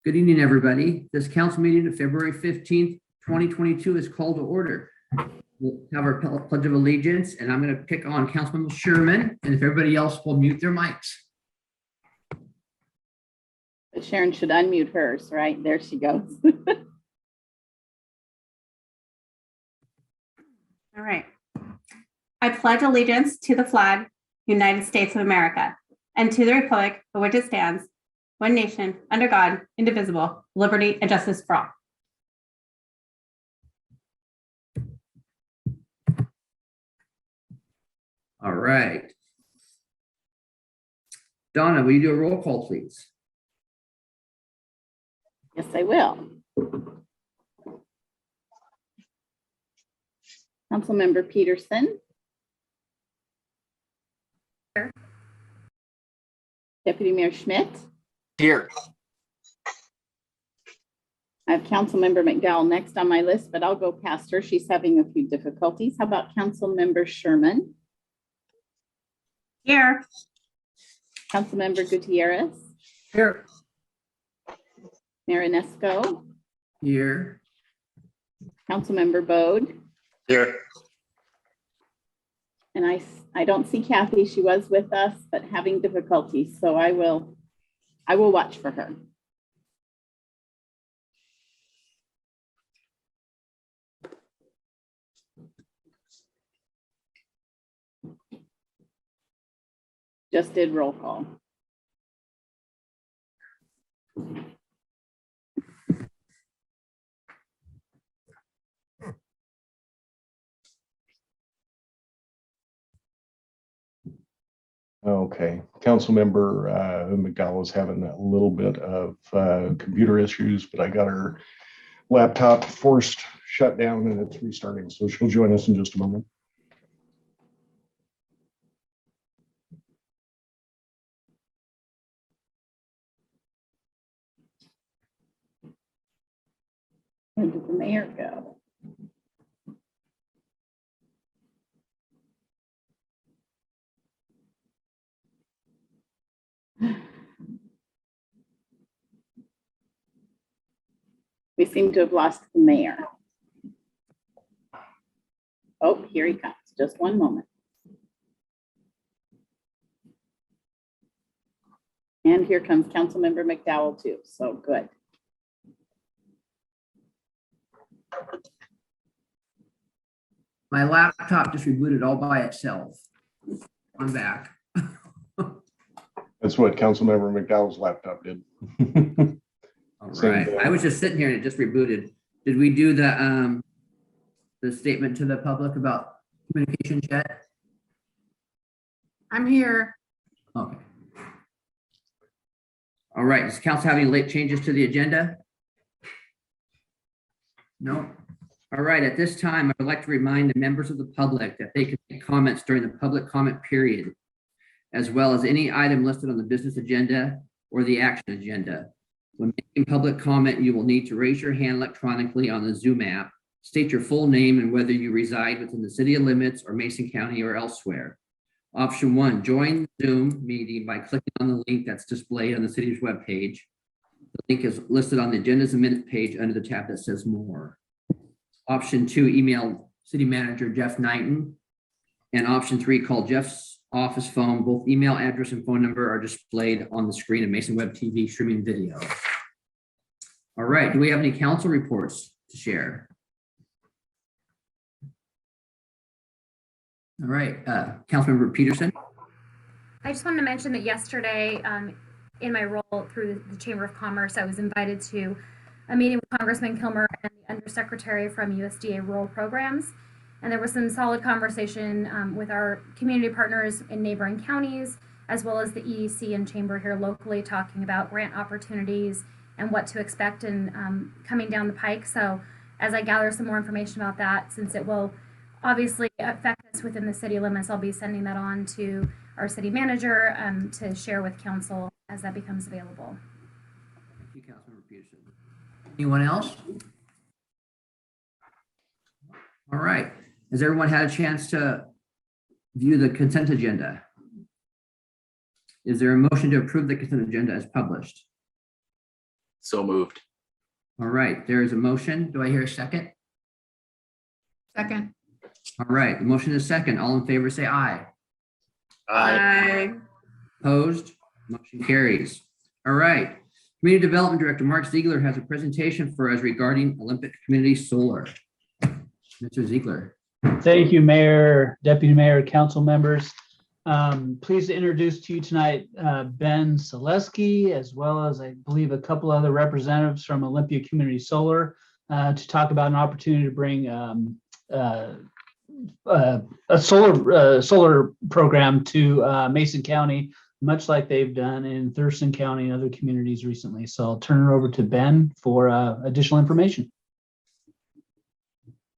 Good evening, everybody. This council meeting of February 15th, 2022 is called to order. We'll have our Pledge of Allegiance, and I'm going to pick on Councilman Sherman, and if everybody else will mute their mics. But Sharon should unmute hers, right? There she goes. All right. I pledge allegiance to the flag, United States of America, and to the republic for which it stands, one nation, under God, indivisible, liberty and justice for all. All right. Donna, will you do a roll call, please? Yes, I will. Councilmember Peterson. Here. Deputy Mayor Schmidt. Here. I have Councilmember McDowell next on my list, but I'll go past her. She's having a few difficulties. How about Councilmember Sherman? Here. Councilmember Gutierrez? Here. Marinesco? Here. Councilmember Bode? Here. And I don't see Kathy. She was with us, but having difficulties. So I will watch for her. Just did roll call. Okay, Councilmember McDowell is having a little bit of computer issues, but I got her laptop forced shut down and it's restarting. So she'll join us in just a moment. Where did the mayor go? We seem to have lost the mayor. Oh, here he comes. Just one moment. And here comes Councilmember McDowell too. So good. My laptop just rebooted all by itself. I'm back. That's what Councilmember McDowell's laptop did. All Same right. thing. I was just sitting here and it just rebooted. Did we do the statement to the public about communication yet? I'm here. Okay. All right. Does council have any late changes to the agenda? No. All right. At this time, I would like to remind the members of the public that they can make comments during the public comment period, as well as any item listed on the business agenda or the action agenda. When making public comment, you will need to raise your hand electronically on the Zoom app, state your full name and whether you reside within the city limits or Mason County or elsewhere. Option 1, join the Zoom meeting by clicking on the link that's displayed on the city's webpage. The link is listed on the agendas and minutes page under the tab that says more. Option 2, email City Manager Jeff Knighton. And option 3, call Jeff's office phone. Both email address and phone number are displayed on the screen of Mason Web TV streaming video. All right, do we have any council reports to share? All right, Councilmember Peterson. I just wanted to mention that yesterday, in my role through the Chamber of Commerce, I was invited to a meeting with Congressman Kilmer and the Undersecretary from USDA Rural Programs. And there was some solid conversation with our community partners in neighboring counties, as well as the EEC and Chamber here locally, talking about grant opportunities and what to expect and coming down the pike. So as I gather some more information about that, since it will obviously affect us within the city limits, I'll be sending that on to our city manager to share with council as that becomes available. Thank you, Councilmember Peterson. Anyone else? All right. Has everyone had a chance to view the consent agenda? Is there a motion to approve the consent agenda as published? So moved. All right, there is a motion. Do I hear a second? Second. All right, the motion is second. All in favor, say aye. Aye. Opposed? Motion carries. All right. Community Development Director Mark Ziegler has a presentation for us regarding Olympic Community Solar. Mr. Ziegler. Thank you, Mayor, Deputy Mayor, council members. Pleased to introduce to you tonight Ben Selesky, as well as I believe a couple other representatives from Olympia Community Solar to talk about an opportunity to bring a solar program to Mason County, much like they've done in Thurston County and other communities recently. So I'll turn it over to Ben for additional information.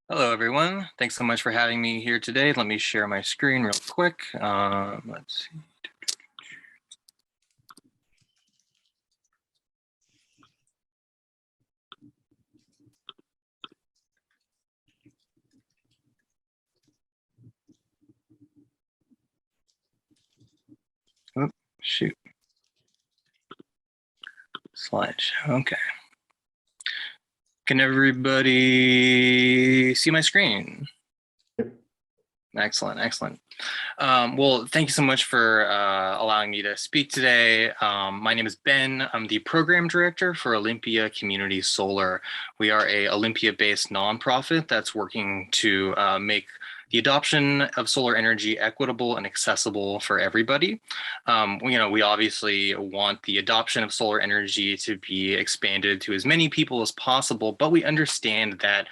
Hello, everyone. Thanks so much for having me here today. Let me share my screen real quick. Let's see. Oh, shoot. Slideshow. Okay. Can everybody see my screen? Excellent, excellent. Well, thank you so much for allowing me to speak today. My name is Ben. I'm the program director for Olympia Community Solar. We are a Olympia-based nonprofit that's working to make the adoption of solar energy equitable and accessible for everybody. We obviously want the adoption of solar energy to be expanded to as many people as possible, but we understand that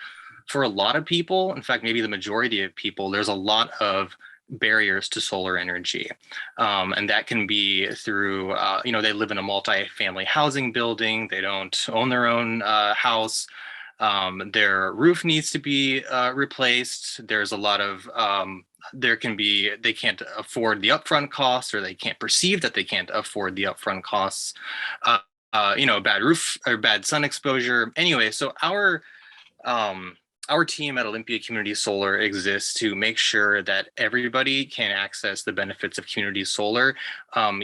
for a lot of people, in fact, maybe the majority of people, there's a lot of barriers to solar energy. And that can be through, they live in a multi-family housing building, they don't own their own house, their roof needs to be replaced. There's a lot of, they can't afford the upfront costs, or they can't perceive that they can't afford the upfront costs, bad roof or bad sun exposure. Anyway, so our team at Olympia Community Solar exists to make sure that everybody can access the benefits of community solar,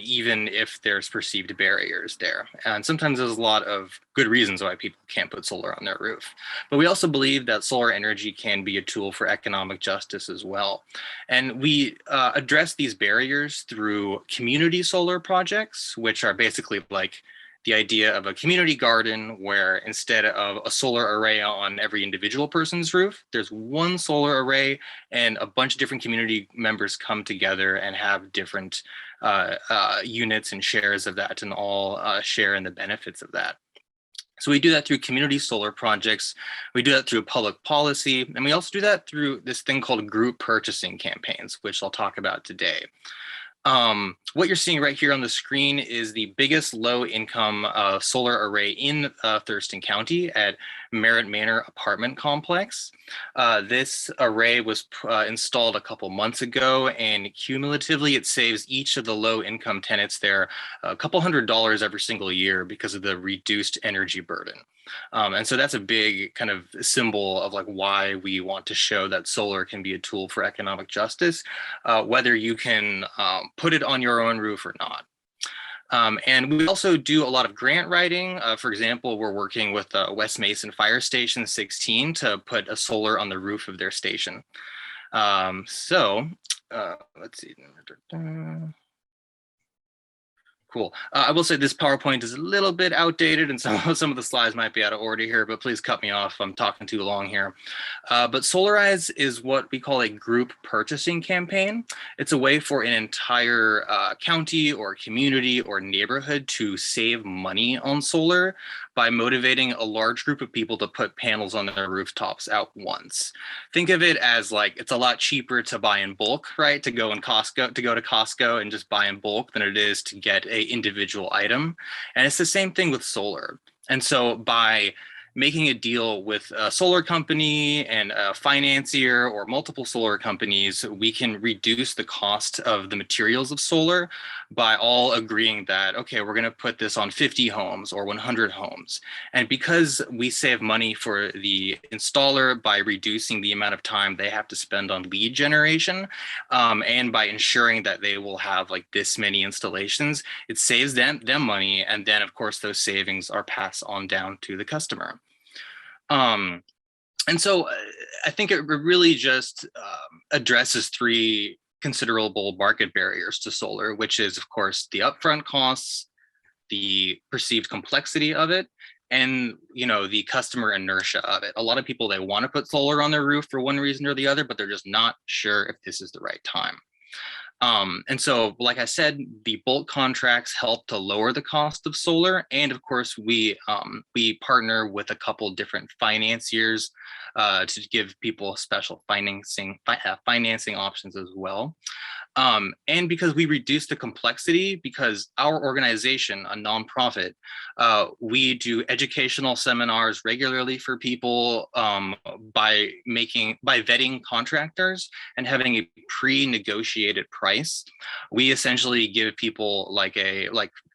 even if there's perceived barriers there. And sometimes there's a lot of good reasons why people can't put solar on their roof. But we also believe that solar energy can be a tool for economic justice as well. And we address these barriers through community solar projects, which are basically like the idea of a community garden where instead of a solar array on every individual person's roof, there's one solar array and a bunch of different community members come together and have different units and shares of that, and all share in the benefits of that. So we do that through community solar projects. We do that through public policy, and we also do that through this thing called group purchasing campaigns, which I'll talk about today. What you're seeing right here on the screen is the biggest low-income solar array in Thurston County at Merritt Manor apartment complex. This array was installed a couple months ago, and cumulatively it saves each of the low-income tenants there a couple $100s every single year because of the reduced energy burden. And so that's a big kind of symbol of like why we want to show that solar can be a tool for economic justice, whether you can put it on your own roof or not. And we also do a lot of grant writing. For example, we're working with West Mason Fire Station 16 to put a solar on the roof of their station. Let's see. Cool. I will say this PowerPoint is a little bit outdated and some of the slides might be out of order here, but please cut me off if I'm talking too long here. But Solarize is what we call a group purchasing campaign. It's a way for an entire county or community or neighborhood to save money on solar by motivating a large group of people to put panels on their rooftops at once. Think of it as like it's a lot cheaper to buy in bulk, right? To go to Costco and just buy in bulk than it is to get a individual item. And it's the same thing with solar. And so by making a deal with a solar company and a financier or multiple solar companies, we can reduce the cost of the materials of solar by all agreeing that, okay, we're going to put this on 50 homes or 100 homes. And because we save money for the installer by reducing the amount of time they have to spend on lead generation, and by ensuring that they will have like this many installations, it saves them money. And then of course, those savings are passed on down to the customer. And so I think it really just addresses three considerable market barriers to solar, which is, of course, the upfront costs, the perceived complexity of it, and the customer inertia of it. A lot of people, they want to put solar on their roof for one reason or the other, but they're just not sure if this is the right time. And so, like I said, the bulk contracts help to lower the cost of solar. And of course, we partner with a couple different financiers to give people special financing options as well. And because we reduce the complexity, because our organization, a nonprofit, we do educational seminars regularly for people by vetting contractors and having a pre-negotiated price. We essentially give people like a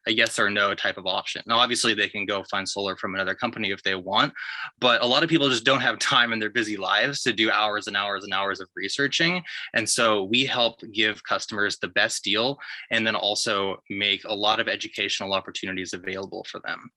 yes or no type of option. Now, obviously, they can go find solar from another company if they want, but a lot of people just don't have time in their busy lives to do hours and hours and hours of researching. And so we help give customers the best deal and then also make a lot of educational opportunities available for them.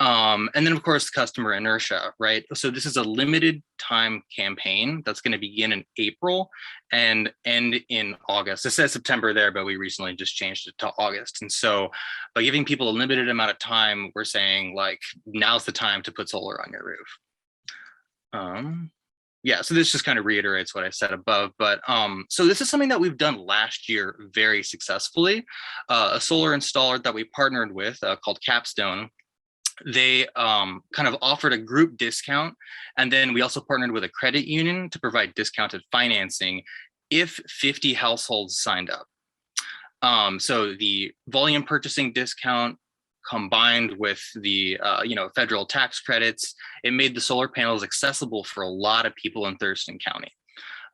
And then, of course, customer inertia, right? So this is a limited time campaign that's going to begin in April and end in August. It says September there, but we recently just changed it to August. And so by giving people a limited amount of time, we're saying like, now's the time to put solar on your roof. Yeah, so this just kind of reiterates what I said above, but so this is something that we've done last year very successfully. A solar installer that we partnered with called Capstone, they kind of offered a group discount. And then we also partnered with a credit union to provide discounted financing if 50 households signed up. So the volume purchasing discount combined with the federal tax credits, it made the solar panels accessible for a lot of people in Thurston County.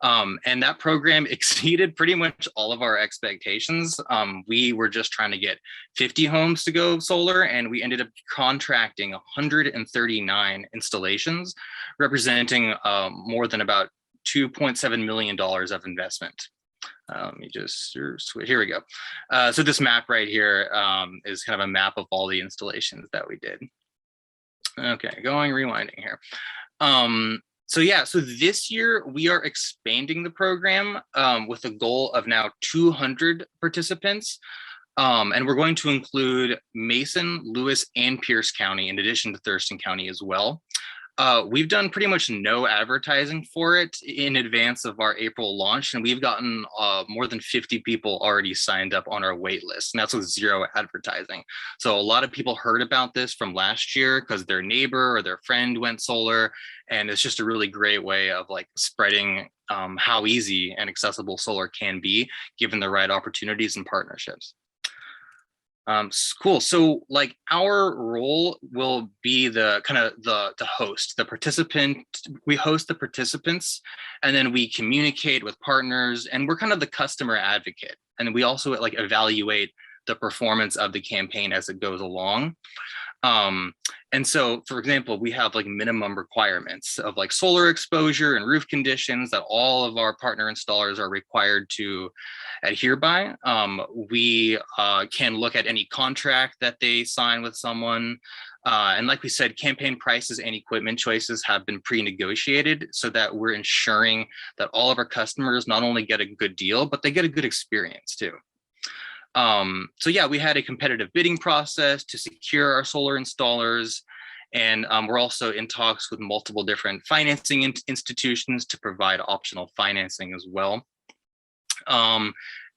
And that program exceeded pretty much all of our expectations. We were just trying to get 50 homes to go solar, and we ended up contracting 139 installations, representing more than about $2.7 million of investment. Let me just switch. Here we go. So this map right here is kind of a map of all the installations that we did. Okay, rewinding here. So yeah, so this year we are expanding the program with a goal of now 200 participants. And we're going to include Mason, Lewis, and Pierce County in addition to Thurston County as well. We've done pretty much no advertising for it in advance of our April launch, and we've gotten more than 50 people already signed up on our wait list, and that's with zero advertising. So a lot of people heard about this from last year because their neighbor or their friend went solar, and it's just a really great way of like spreading how easy and accessible solar can be given the right opportunities and partnerships. Cool. So like our role will be the kind of the host, the participant. We host the participants and then we communicate with partners, and we're kind of the customer advocate. And we also like evaluate the performance of the campaign as it goes along. And so, for example, we have like minimum requirements of like solar exposure and roof conditions that all of our partner installers are required to adhere by. We can look at any contract that they sign with someone. And like we said, campaign prices and equipment choices have been pre-negotiated so that we're ensuring that all of our customers not only get a good deal, but they get a good experience too. So yeah, we had a competitive bidding process to secure our solar installers. And we're also in talks with multiple different financing institutions to provide optional financing as well.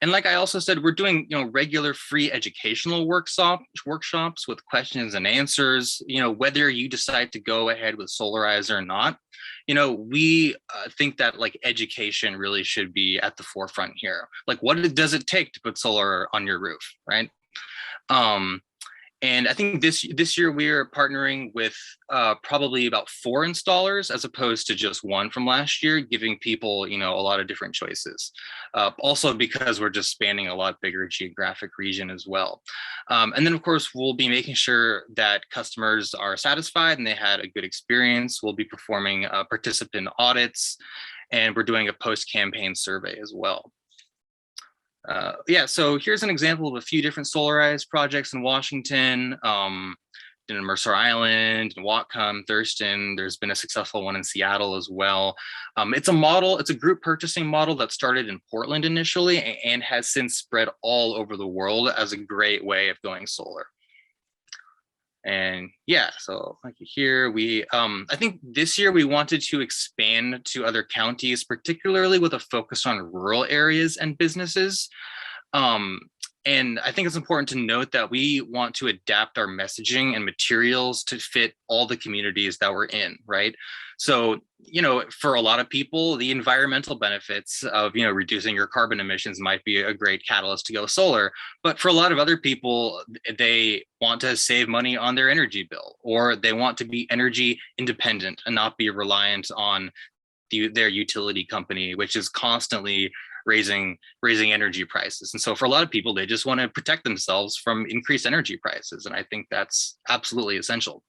And like I also said, we're doing, regular free educational workshops with questions and answers, whether you decide to go ahead with Solarize or not. We think that like education really should be at the forefront here. Like, what does it take to put solar on your roof, right? And I think this year we are partnering with probably about 4 installers as opposed to just one from last year, giving people, a lot of different choices. Also because we're just spanning a lot bigger geographic region as well. And then of course, we'll be making sure that customers are satisfied and they had a good experience. We'll be performing participant audits, and we're doing a post-campaign survey as well. So here's an example of a few different solarized projects in Washington, in Mercer Island, in Whatcom, Thurston. There's been a successful one in Seattle as well. It's a group purchasing model that started in Portland initially and has since spread all over the world as a great way of going solar. And so like here, I think this year we wanted to expand to other counties, particularly with a focus on rural areas and businesses. And I think it's important to note that we want to adapt our messaging and materials to fit all the communities that we're in, right? So, for a lot of people, the environmental benefits of, reducing your carbon emissions might be a great catalyst to go solar. But for a lot of other people, they want to save money on their energy bill, or they want to be energy independent and not be reliant on their utility company, which is constantly raising energy prices. And so for a lot of people, they just want to protect themselves from increased energy prices. And I think that's absolutely essential.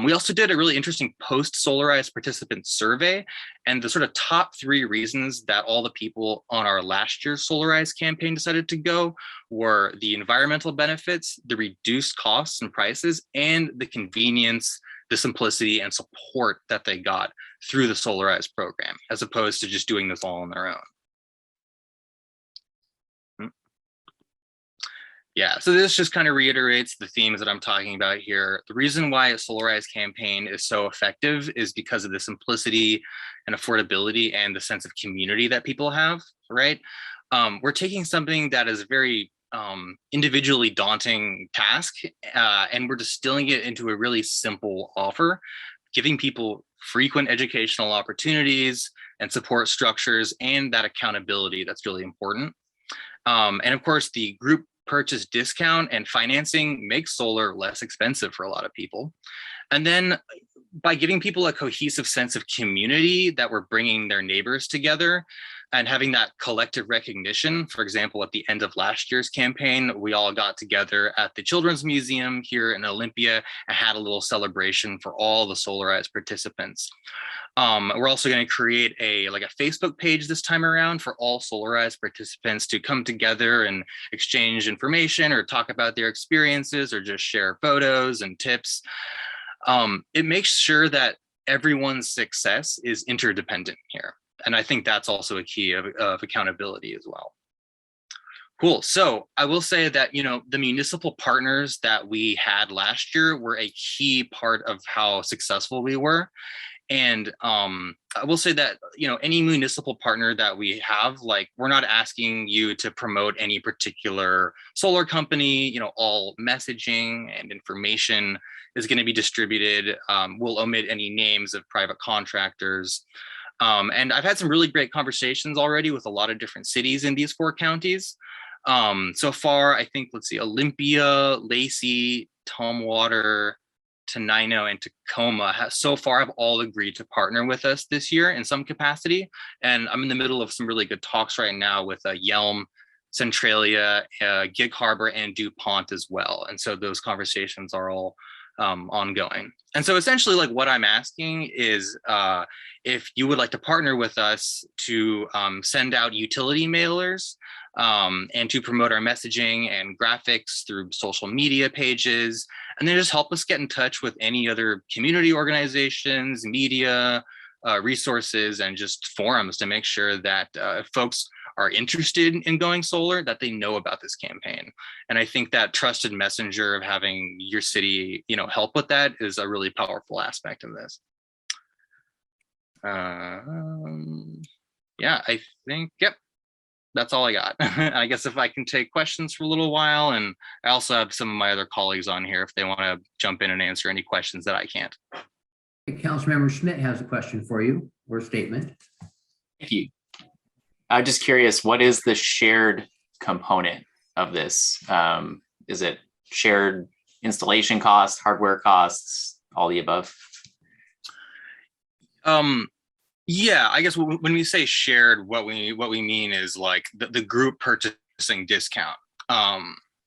We also did a really interesting post-solarized participant survey, and the sort of top 3 reasons that all the people on our last year's solarized campaign decided to go were the environmental benefits, the reduced costs and prices, and the convenience, the simplicity and support that they got through the solarized program, as opposed to just doing this all on their own. So this just kind of reiterates the themes that I'm talking about here. The reason why a solarized campaign is so effective is because of the simplicity and affordability and the sense of community that people have, right? We're taking something that is a very individually daunting task, and we're distilling it into a really simple offer, giving people frequent educational opportunities and support structures and that accountability that's really important. And of course, the group purchase discount and financing makes solar less expensive for a lot of people. And then by giving people a cohesive sense of community that we're bringing their neighbors together and having that collective recognition. For example, at the end of last year's campaign, we all got together at the Children's Museum here in Olympia and had a little celebration for all the solarized participants. We're also going to create a Facebook page this time around for all solarized participants to come together and exchange information or talk about their experiences or just share photos and tips. It makes sure that everyone's success is interdependent here. And I think that's also a key of accountability as well. Cool. So I will say that, the municipal partners that we had last year were a key part of how successful we were. And I will say that, any municipal partner that we have, we're not asking you to promote any particular solar company, all messaging and information is going to be distributed. We'll omit any names of private contractors. And I've had some really great conversations already with a lot of different cities in these 4 counties. So far, I think, Olympia, Lacey, Tumwater, Tenino, and Tacoma have all agreed to partner with us this year in some capacity. And I'm in the middle of some really good talks right now with Yelm, Centralia, Gig Harbor, and DuPont as well. And so those conversations are all ongoing. And so essentially, what I'm asking is if you would like to partner with us to send out utility mailers and to promote our messaging and graphics through social media pages, and then just help us get in touch with any other community organizations, media, resources, and just forums to make sure that if folks are interested in going solar, that they know about this campaign. And I think that trusted messenger of having your city, help with that is a really powerful aspect of this. I think, that's all I got. I guess if I can take questions for a little while, and I also have some of my other colleagues on here if they want to jump in and answer any questions that I can't. Councilmember Schmidt has a question for you or a statement. Thank you. I'm just curious, what is the shared component of this? Is it shared installation costs, hardware costs, all the above? Yeah, I guess when we say shared, what we mean is like the group purchasing discount.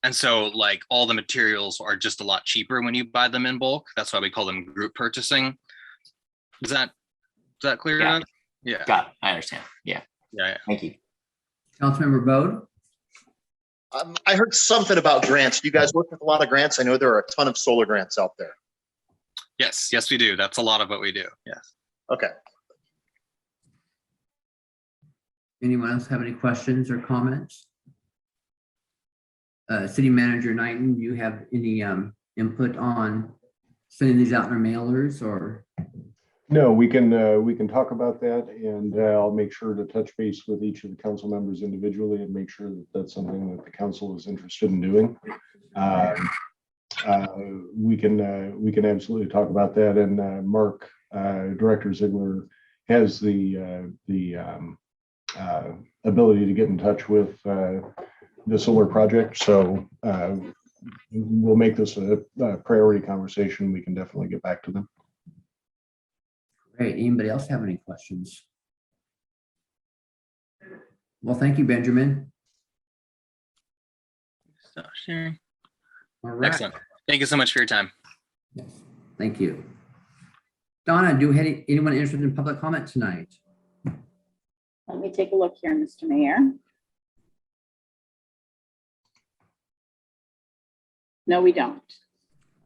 And so like all the materials are just a lot cheaper when you buy them in bulk. That's why we call them group purchasing. Is that clear Yeah. enough? Yeah. Got it. I understand. Yeah. Yeah. Thank you. Councilmember Bode? I heard something about grants. Do you guys work with a lot of grants? I know there are a ton of solar grants out there. Yes, we do. That's a lot of what we do. Yes. Okay. Anyone else have any questions or comments? City Manager Knighton, do you have any input on sending these out in our mailers or? No, we can talk about that, and I'll make sure to touch base with each of the council members individually and make sure that that's something that the council is interested in doing. We can absolutely talk about that, and Mark, Director Ziegler, has the ability to get in touch with the solar project. So we'll make this a priority conversation. We can definitely get back to them. Great. Anybody else have any questions? Well, thank you, Benjamin. Stop sharing. All right. Excellent. Thank you so much for your time. Yes. Thank you. Donna, do we have anyone interested in public comment tonight? Let me take a look here, Mr. Mayor. No, we don't.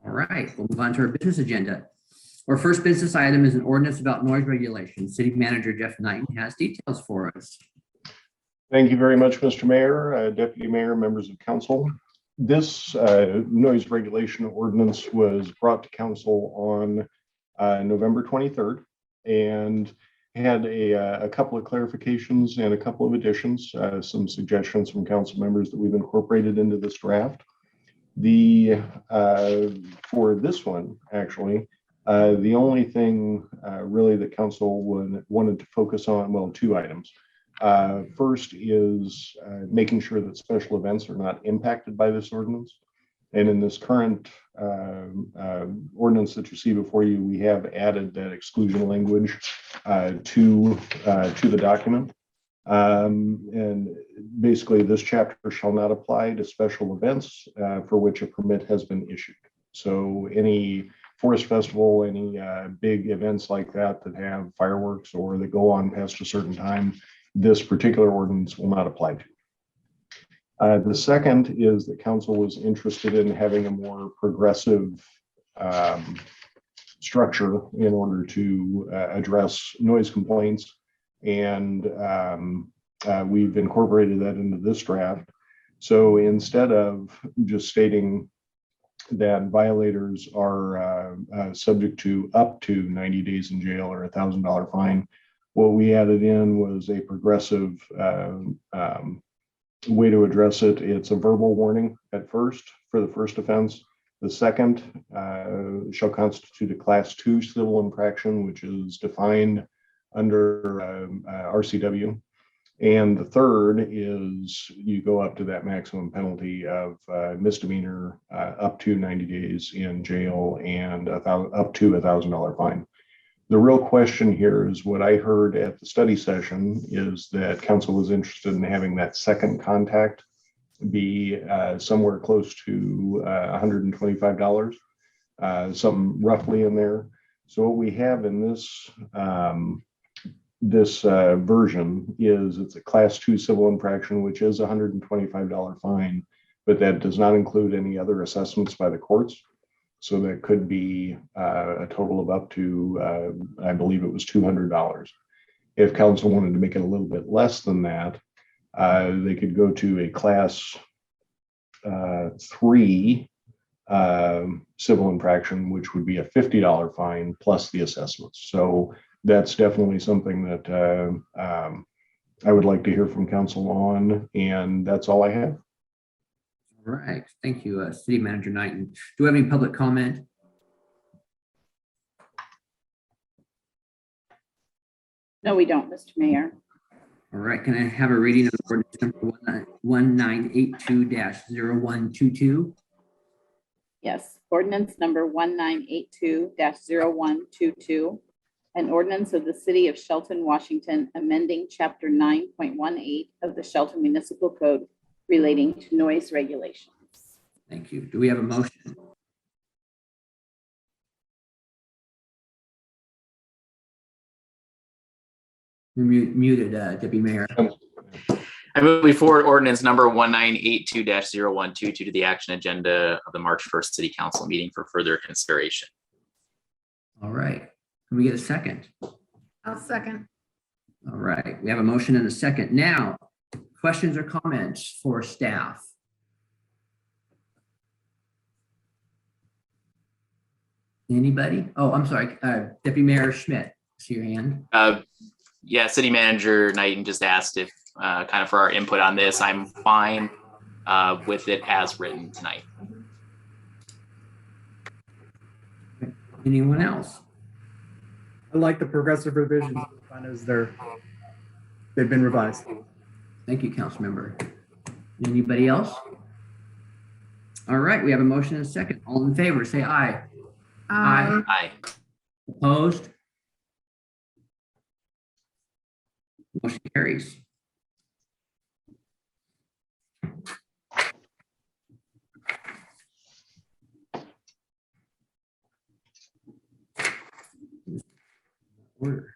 All right, we'll move on to our business agenda. Our first business item is an ordinance about noise regulation. City Manager Jeff Knighton has details for us. Thank you very much, Mr. Mayor, Deputy Mayor, members of council. This noise regulation ordinance was brought to council on November 23rd and had a couple of clarifications and a couple of additions, some suggestions from council members that we've incorporated into this draft. For this one, actually, the only thing really that council wanted to focus on, well, two items. First is making sure that special events are not impacted by this ordinance. And in this current ordinance that you see before you, we have added that exclusion language to the document. And basically, this chapter shall not apply to special events for which a permit has been issued. So any forest festival, any big events like that that have fireworks or that go on past a certain time, this particular ordinance will not apply to. The second is that council was interested in having a more progressive structure in order to address noise complaints. And we've incorporated that into this draft. So instead of just stating that violators are subject to up to 90 days in jail or $1,000 fine, what we added in was a progressive way to address it. It's a verbal warning at first for the first offense. The second shall constitute a class 2 civil infraction, which is defined under RCW. And the third is you go up to that maximum penalty of misdemeanor up to 90 days in jail and up to $1,000 fine. The real question here is what I heard at the study session is that council was interested in having that second contact be somewhere close to $125, something roughly in there. So what we have in this version is it's a class 2 civil infraction, which is $125 fine, but that does not include any other assessments by the courts. So that could be a total of up to, I believe it was $200. If council wanted to make it a little bit less than that, they could go to a class 3 civil infraction, which would be a $50 fine plus the assessments. So that's definitely something that I would like to hear from council on, and that's all I have. All right, thank you, City Manager Knighton. Do we have any public comment? No, we don't, Mr. Mayor. All right, can I have a reading of ordinance number 1982-0122? Yes. Ordinance number 1982-0122. An ordinance of the city of Shelton, Washington, amending chapter 9.18 of the Shelton Municipal Code relating to noise regulations. Thank you. Do we have a motion? You're muted, Deputy Mayor. I move forward ordinance number 1982-0122 to the action agenda of the March 1st City Council meeting for further consideration. All right. Can we get a second? I'll second. All right. We have a motion and a second. Now, questions or comments for staff? Anybody? Oh, I'm sorry. Deputy Mayor Schmidt, see your hand. Yeah, City Manager Knighton just asked if kind of for our input on this. I'm fine with it as written tonight. Anyone else? I like the progressive revisions as they've been revised. Thank you, Councilmember. Anybody else? All right, we have a motion and a second. All in favor, say aye. Aye. Aye. Opposed? Motion carries. Order.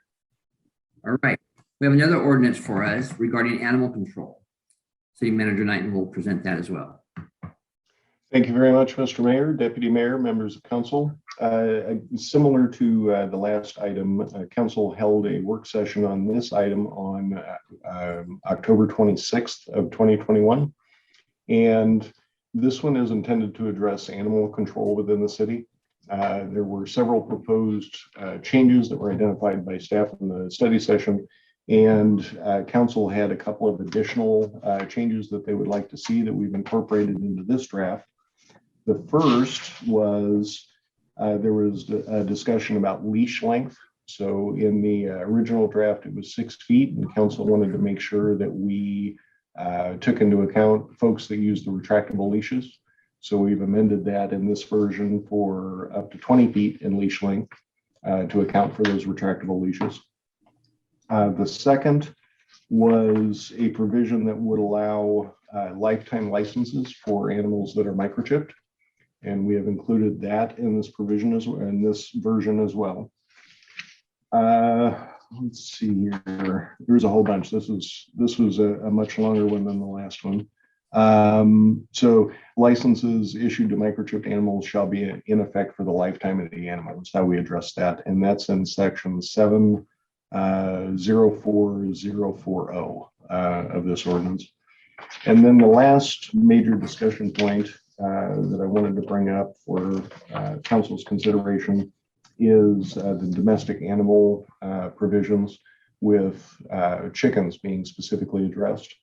All right, we have another ordinance for us regarding animal control. City Manager Knighton will present that as well. Thank you very much, Mr. Mayor, Deputy Mayor, members of council. Similar to the last item, council held a work session on this item on October 26th of 2021. And this one is intended to address animal control within the city. There were several proposed changes that were identified by staff in the study session, and council had a couple of additional changes that they would like to see that we've incorporated into this draft. The first was there was a discussion about leash length. So in the original draft, it was 6 feet, and council wanted to make sure that we took into account folks that use the retractable leashes. So we've amended that in this version for up to 20 feet in leash length to account for those retractable leashes. The second was a provision that would allow lifetime licenses for animals that are microchipped. And we have included that in this provision as well, in this version as well. Let's see here. There's a whole bunch. This was a much longer one than the last one. So licenses issued to microchipped animals shall be in effect for the lifetime of the animal. That's how we address that. And that's in section 7-04040 of this ordinance. And then the last major discussion point that I wanted to bring up for council's consideration is the domestic animal provisions with chickens being specifically addressed.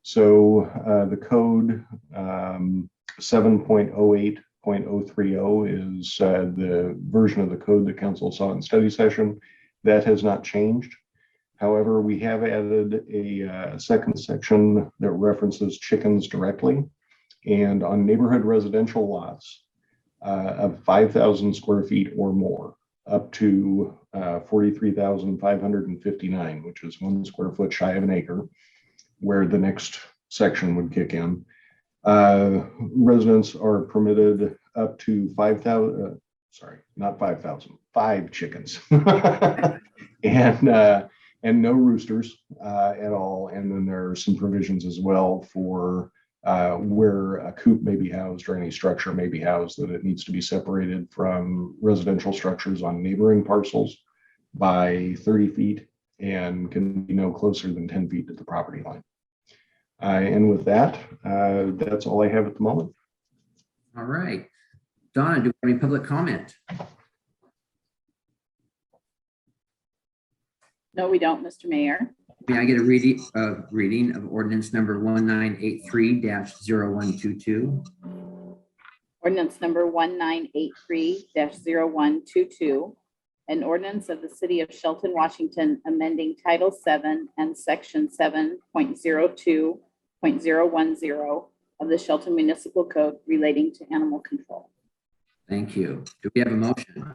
So the code 7.08.030 is the version of the code that council saw in study session. That has not changed. However, we have added a second section that references chickens directly. And on neighborhood residential lots of 5,000 square feet or more, up to 43,559, which is 1 square foot shy of an acre, where the next section would kick in. Residents are permitted up to 5,000, sorry, not 5,000, 5 chickens. And no roosters at all. And then there are some provisions as well for where a coop may be housed or any structure may be housed, that it needs to be separated from residential structures on neighboring parcels by 30 feet and can be no closer than 10 feet to the property line. And with that, that's all I have at the moment. All right. Donna, do we have any public comment? No, we don't, Mr. Mayor. May I get a reading of ordinance number 1983-0122? Ordinance number 1983-0122. An ordinance of the city of Shelton, Washington, amending Title 7 and Section 7.02.010 of the Shelton Municipal Code relating to animal control. Thank you. Do we have a motion?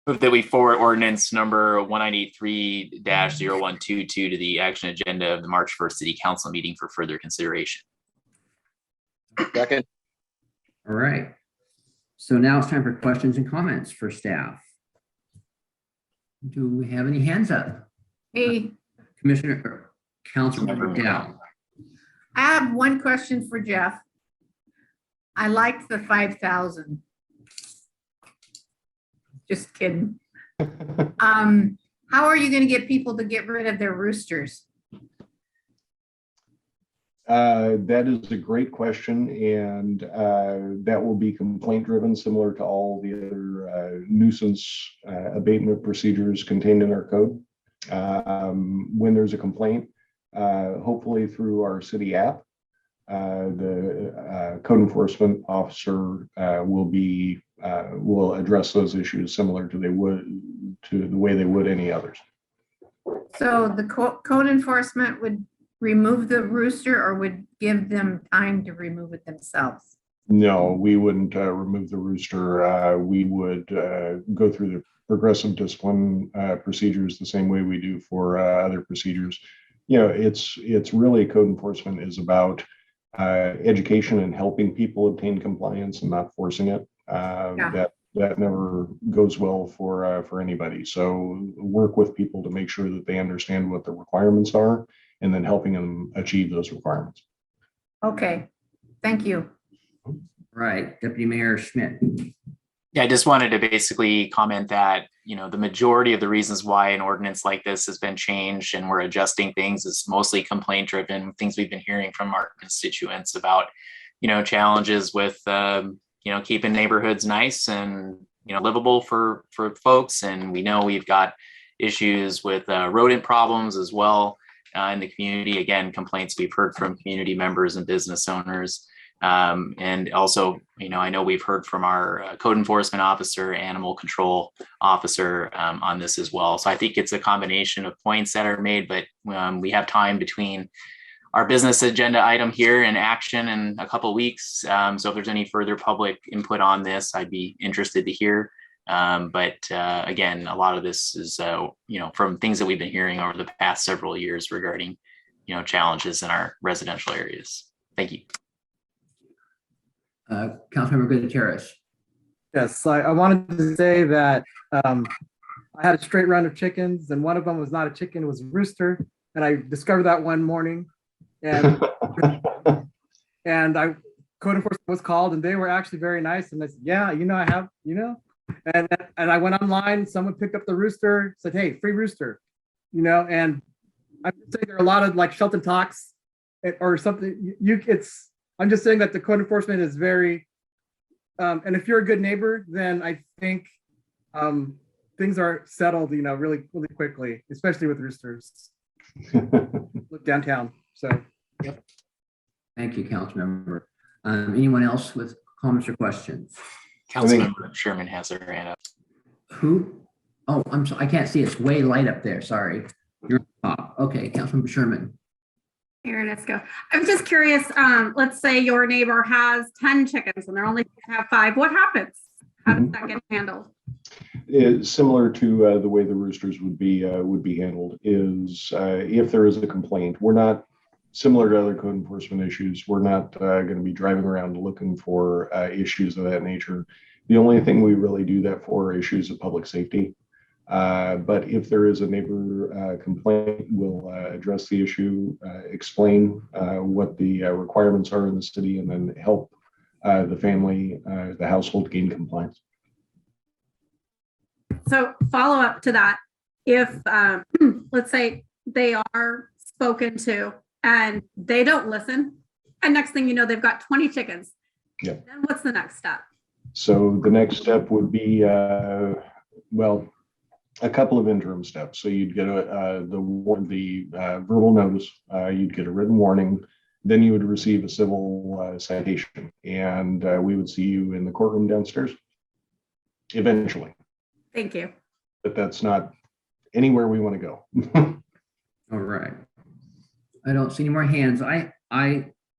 Move that we forward ordinance number 1983-0122 to the action agenda of the March 1st City Council meeting for further consideration. Second. All right. So now it's time for questions and comments for staff. Do we have any hands up? Hey, Commissioner, or Councilmember Dow. I have one question for Jeff. I liked the 5,000. Just kidding. How are you going to get people to get rid of their roosters? That is a great question, and that will be complaint driven, similar to all the other nuisance abatement procedures contained in our code. When there's a complaint, hopefully through our city app, the code enforcement officer will address those issues similar to the way they would any others. So the code enforcement would remove the rooster or would give them time to remove it themselves? No, we wouldn't remove the rooster. We would go through the progressive discipline procedures the same way we do for other procedures. You know, it's really code enforcement is about education and helping people obtain compliance and not forcing it. That never goes well for anybody. So work with people to make sure that they understand what the requirements are, and then helping them achieve those requirements. Okay, thank you. Right, Deputy Mayor Schmidt. Yeah, I just wanted to basically comment that, you know, the majority of the reasons why an ordinance like this has been changed and we're adjusting things is mostly complaint driven, things we've been hearing from our constituents about, you know, challenges with, you know, keeping neighborhoods nice and, you know, livable for folks. And we know we've got issues with rodent problems as well in the community. Again, complaints we've heard from community members and business owners. And also, you know, I know we've heard from our code enforcement officer, animal control officer on this as well. So I think it's a combination of points that are made, but we have time between our business agenda item here and action in a couple of weeks. So if there's any further public input on this, I'd be interested to hear. But again, a lot of this is, you know, from things that we've been hearing over the past several years regarding, you know, challenges in our residential areas. Thank you. Councilmember Gutierrez. Yes, I wanted to say that I had a straight run of chickens, and one of them was not a chicken, it was a rooster. And I discovered that one morning. And code enforcement was called, and they were actually very nice. And I said, yeah, you know, I have, you know, and I went online, someone picked up the rooster, said, hey, free rooster, you know. And I'm saying there are a lot of like Shelton talks or something. I'm just saying that the code enforcement is very, and if you're a good neighbor, then I think things are settled, you know, really, really quickly, especially with roosters. Look downtown. So, yep. Thank you, Councilmember. Anyone else with comments or questions? Councilmember Sherman has her hand up. Who? Oh, I'm sorry. I can't see. It's way light up there. Sorry. You're on top. Okay, Councilmember Sherman. Here, let's go. I'm just curious, let's say your neighbor has 10 chickens and they're only supposed to have 5. What happens? How does that get handled? It's similar to the way the roosters would be handled is if there is a complaint. We're not similar to other code enforcement issues. We're not going to be driving around looking for issues of that nature. The only thing we really do that for are issues of public safety. But if there is a neighbor complaint, we'll address the issue, explain what the requirements are in the city, and then help the family, the household gain compliance. So follow up to that, if let's say they are spoken to and they don't listen, and next thing you know, they've got 20 chickens. Yep. Then what's the next step? So the next step would be, well, a couple of interim steps. So you'd get the verbal notice, you'd get a written warning, then you would receive a civil citation, and we would see you in the courtroom downstairs eventually. Thank you. But that's not anywhere we want to go. All right. I don't see any more hands. I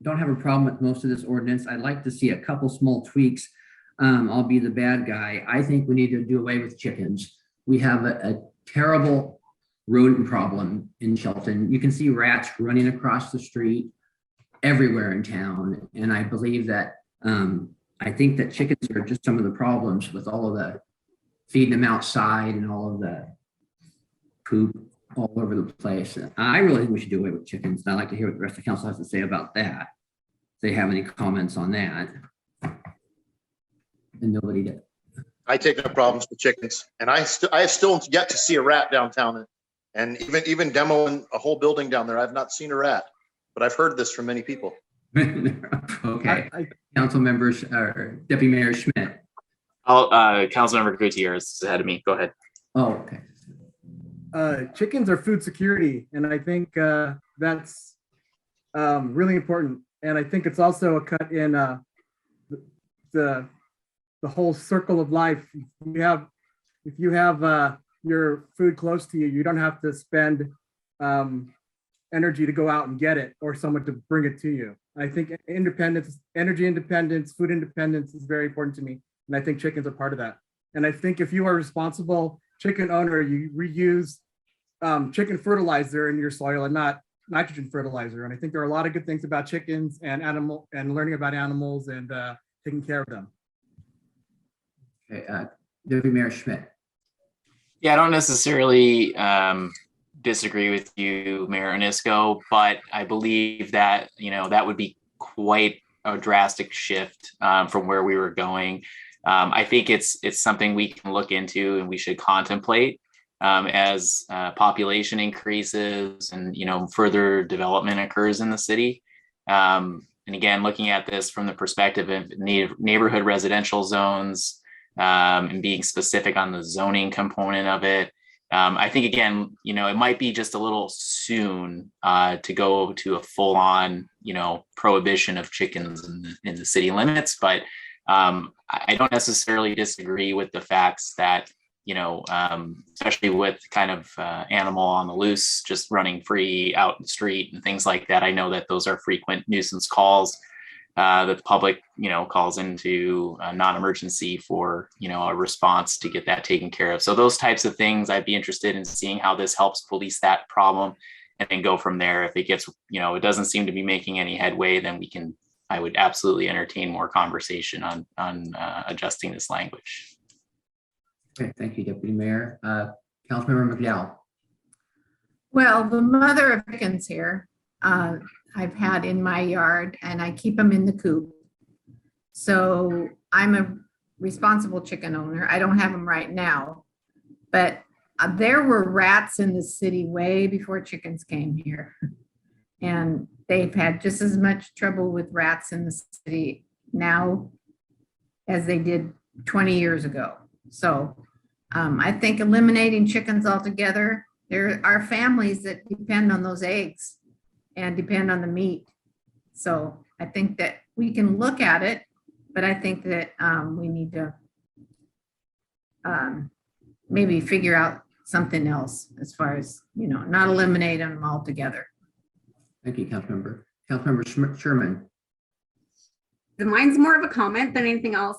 don't have a problem with most of this ordinance. I'd like to see a couple small tweaks. I'll be the bad guy. I think we need to do away with chickens. We have a terrible rodent problem in Shelton. You can see rats running across the street everywhere in town. And I believe that, I think that chickens are just some of the problems with all of the feeding them outside and all of the poop all over the place. I really think we should do away with chickens. And I'd like to hear what the rest of the council has to say about that. If they have any comments on that. And nobody did. I take no problems with chickens, and I have still yet to see a rat downtown, and even demoing a whole building down there, I've not seen a rat, but I've heard this from many people. Okay, council members or Deputy Mayor Schmidt. Councilmember Gutierrez is ahead of me. Go ahead. Oh, okay. Chickens are food security, and I think that's really important. And I think it's also a cut in the whole circle of life. If you have your food close to you, you don't have to spend energy to go out and get it or someone to bring it to you. I think independence, energy independence, food independence is very important to me. And I think chickens are part of that. And I think if you are a responsible chicken owner, you reuse chicken fertilizer in your soil and not nitrogen fertilizer. And I think there are a lot of good things about chickens and learning about animals and taking care of them. Okay, Deputy Mayor Schmidt. Yeah, I don't necessarily disagree with you, Mayor Onisco, but I believe that, that would be quite a drastic shift from where we were going. I think it's something we can look into and we should contemplate as population increases and, further development occurs in the city. And again, looking at this from the perspective of neighborhood residential zones, and being specific on the zoning component of it. I think, again, it might be just a little soon to go to a full-on, prohibition of chickens in the city limits. But I don't necessarily disagree with the facts that, especially with kind of animal on the loose, just running free out in the street and things like that. I know that those are frequent nuisance calls that the public, calls into a non-emergency for, a response to get that taken care of. So those types of things, I'd be interested in seeing how this helps police that problem and then go from there. If it gets, it doesn't seem to be making any headway, then I would absolutely entertain more conversation on adjusting this language. Okay, thank you, Deputy Mayor. Councilmember McDowell. Well, the mother of chickens here, I've had in my yard, and I keep them in the coop. So I'm a responsible chicken owner. I don't have them right now, but there were rats in the city way before chickens came here. And they've had just as much trouble with rats in the city now as they did 20 years ago. So I think eliminating chickens altogether, there are families that depend on those eggs and depend on the meat. So I think that we can look at it, but I think that we need to maybe figure out something else as far as, not eliminate them altogether. Thank you, Councilmember. Councilmember Sherman. Mine's more of a comment than anything else.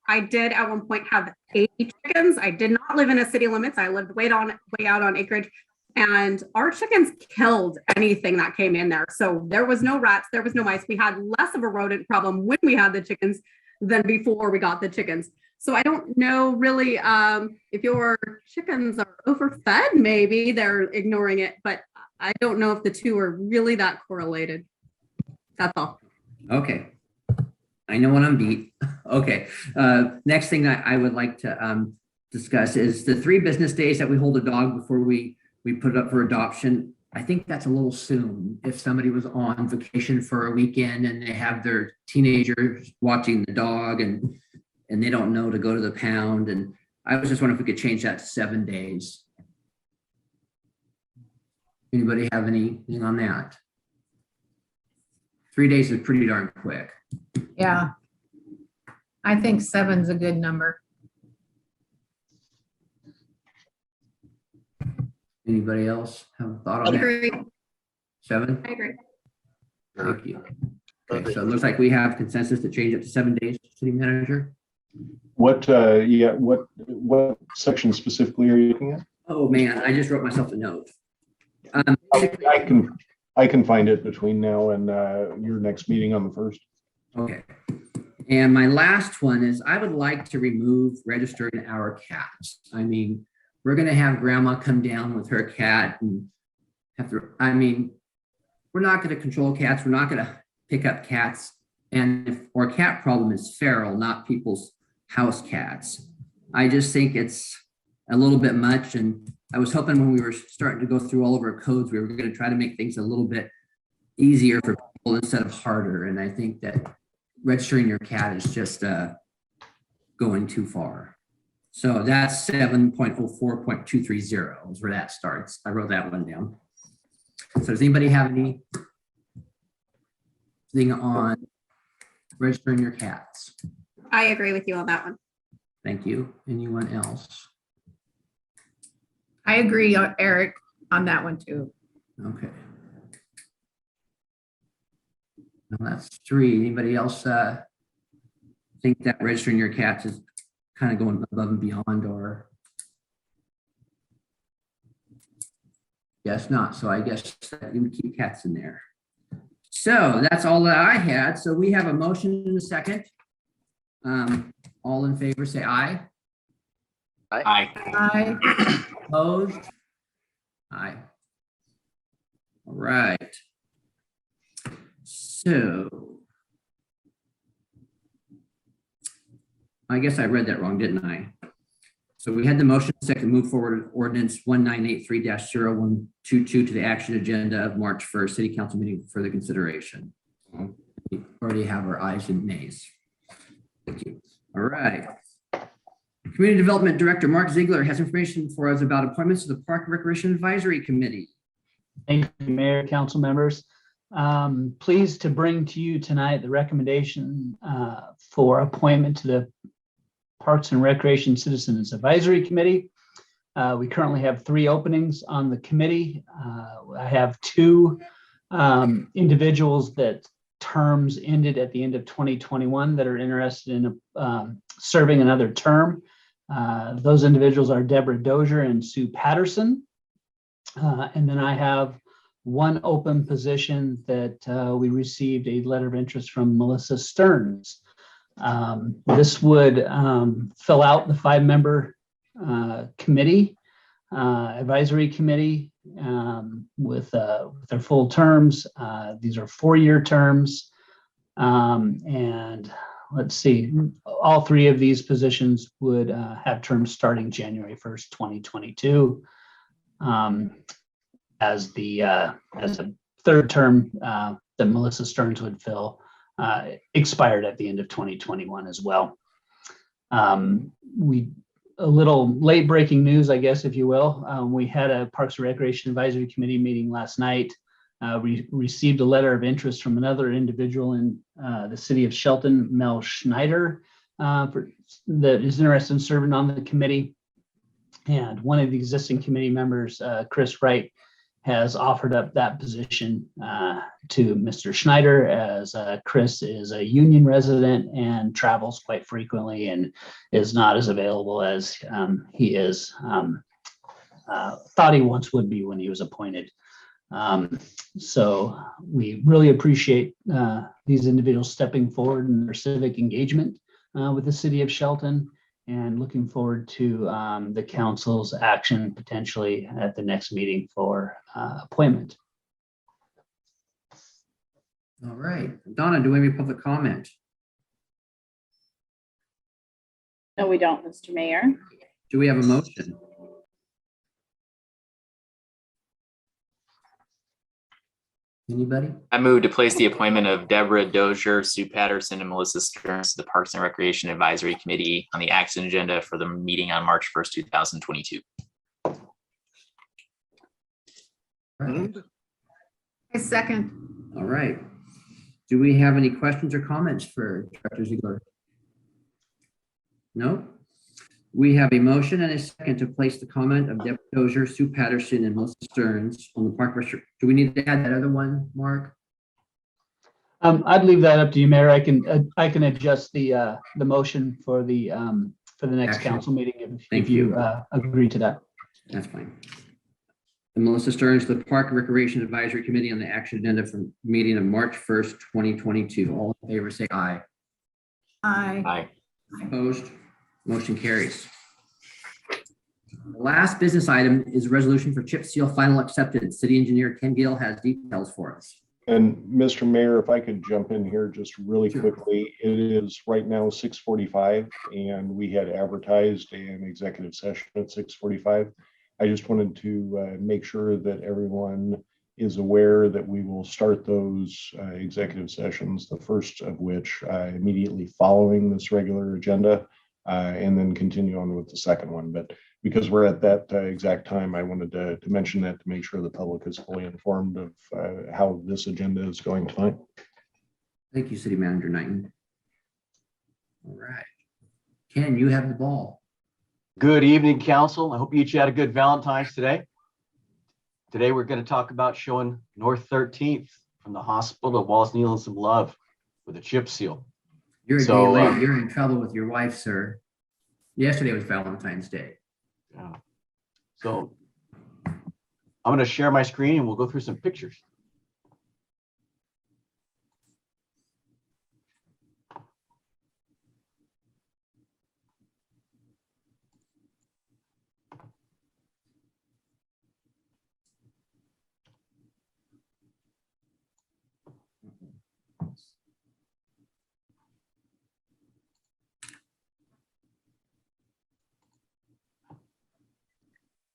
I did at one point have 80 chickens. I did not live in a city limits. I lived way out on acreage. And our chickens killed anything that came in there. So there was no rats, there was no mice. We had less of a rodent problem when we had the chickens than before we got the chickens. So I don't know really if your chickens are overfed, maybe they're ignoring it, but I don't know if the two are really that correlated. That's all. Okay. I know when I'm beat. Okay. Next thing I would like to discuss is the 3 business days that we hold a dog before we put it up for adoption. I think that's a little soon. If somebody was on vacation for a weekend and they have their teenagers watching the dog and they don't know to go to the pound. And I was just wondering if we could change that to 7 days. Anybody have anything on that? 3 days is pretty darn quick. Yeah. I think 7's a good number. Anybody else have a thought on that? Agree. 7? I agree. Thank you. Okay, so it looks like we have consensus to change it to 7 days, City Manager. What section specifically are you looking at? Oh, man, I just wrote myself a note. I can find it between now and your next meeting on the 1st. Okay. And my last one is I would like to remove registering our cats. I mean, we're going to have grandma come down with her cat and have to, I mean, we're not going to control cats. We're not going to pick up cats. And if our cat problem is feral, not people's house cats, I just think it's a little bit much. And I was hoping when we were starting to go through all of our codes, we were going to try to make things a little bit easier for people instead of harder. And I think that registering your cat is just going too far. So that's 7.04.230 is where that starts. I wrote that one down. So does anybody have anything on registering your cats? I agree with you on that one. Thank you. Anyone else? I agree, Eric, on that one too. Okay. Well, that's 3. Anybody else think that registering your cats is kind of going above and beyond, or? Guess not. So I guess that you would keep cats in there. So that's all that I had. So we have a motion in a second. All in favor, say aye. Aye. Aye. Opposed? Aye. All right. So I guess I read that wrong, didn't I? So we had the motion second move forward ordinance 1983-0122 to the action agenda of March 1st, City Council meeting for further consideration. We already have our ayes and nays. Thank you. All right. Community Development Director Mark Ziegler has information for us about appointments to the Park and Recreation Advisory Committee. Thank you, Mayor, council members. Pleased to bring to you tonight the recommendation for appointment to the Parks and Recreation Citizens Advisory Committee. We currently have 3 openings on the committee. I have 2 individuals that terms ended at the end of 2021 that are interested in serving another term. Those individuals are Deborah Dozier and Sue Patterson. And then I have 1 open position that we received a letter of interest from Melissa Stearns. This would fill out the 5-member committee, advisory committee with their full terms. These are 4-year terms. And let's see, all 3 of these positions would have terms starting January 1st, 2022. As a 3rd term that Melissa Stearns would fill expired at the end of 2021 as well. A little late breaking news, I guess, if you will. We had a Parks and Recreation Advisory Committee meeting last night. We received a letter of interest from another individual in the city of Shelton, Mel Schneider, that is interested in serving on the committee. And one of the existing committee members, Chris Wright, has offered up that position to Mr. Schneider, as Chris is a union resident and travels quite frequently and is not as available as he is thought he once would be when he was appointed. So we really appreciate these individuals stepping forward in their civic engagement with the city of Shelton, and looking forward to the council's action potentially at the next meeting for appointment. All right. Donna, do we have any public comment? No, we don't, Mr. Mayor. Do we have a motion? Anybody? I move to place the appointment of Deborah Dozier, Sue Patterson, and Melissa Stearns to the Parks and Recreation Advisory Committee on the action agenda for the meeting on March 1st, 2022. All right. I second. All right. Do we have any questions or comments for Director Ziegler? No? We have a motion and a second to place the comment of Deborah Dozier, Sue Patterson, and Melissa Stearns on the park. Do we need to add that other one, Mark? I'd leave that up to you, Mayor. I can adjust the motion for the next Action. council meeting Thank if you agree to that. That's fine. And Melissa Stearns, the Park and Recreation Advisory Committee on the action agenda for meeting of March 1st, 2022. All in favor, say aye. Aye. Opposed? Motion carries. The last business item is a resolution for chip seal final acceptance. City Engineer Ken Gill has details for us. And Mr. Mayor, if I could jump in here just really quickly, it is right now 6:45 and we had advertised an executive session at 6:45. I just wanted to make sure that everyone is aware that we will start those executive sessions, the first of which immediately following this regular agenda, and then continue on with the second one. But because we're at that exact time, I wanted to mention that to make sure the public is fully informed of how this agenda is going tonight. Thank you, City Manager Knighton. All right. Ken, you have the ball. Good evening, council. I hope you each had a good Valentine's today. Today, we're going to talk about showing North 13th from the hospital to Wallace Neal some love with a chip seal. You're a So, day late. You're in trouble with your wife, sir. Yesterday was Valentine's Day. Yeah. So I'm going to share my screen and we'll go through some pictures.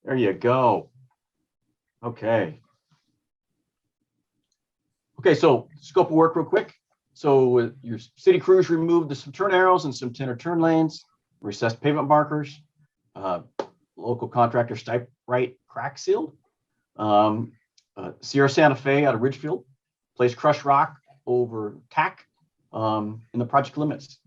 There you go. Okay. Okay, so scope of work real quick. So your city crews removed some turn arrows and some tender turn lanes, recessed pavement markers, local contractor Stipe Right crack sealed. Sierra Santa Fe out of Ridgefield placed crushed rock over tack in the project limits.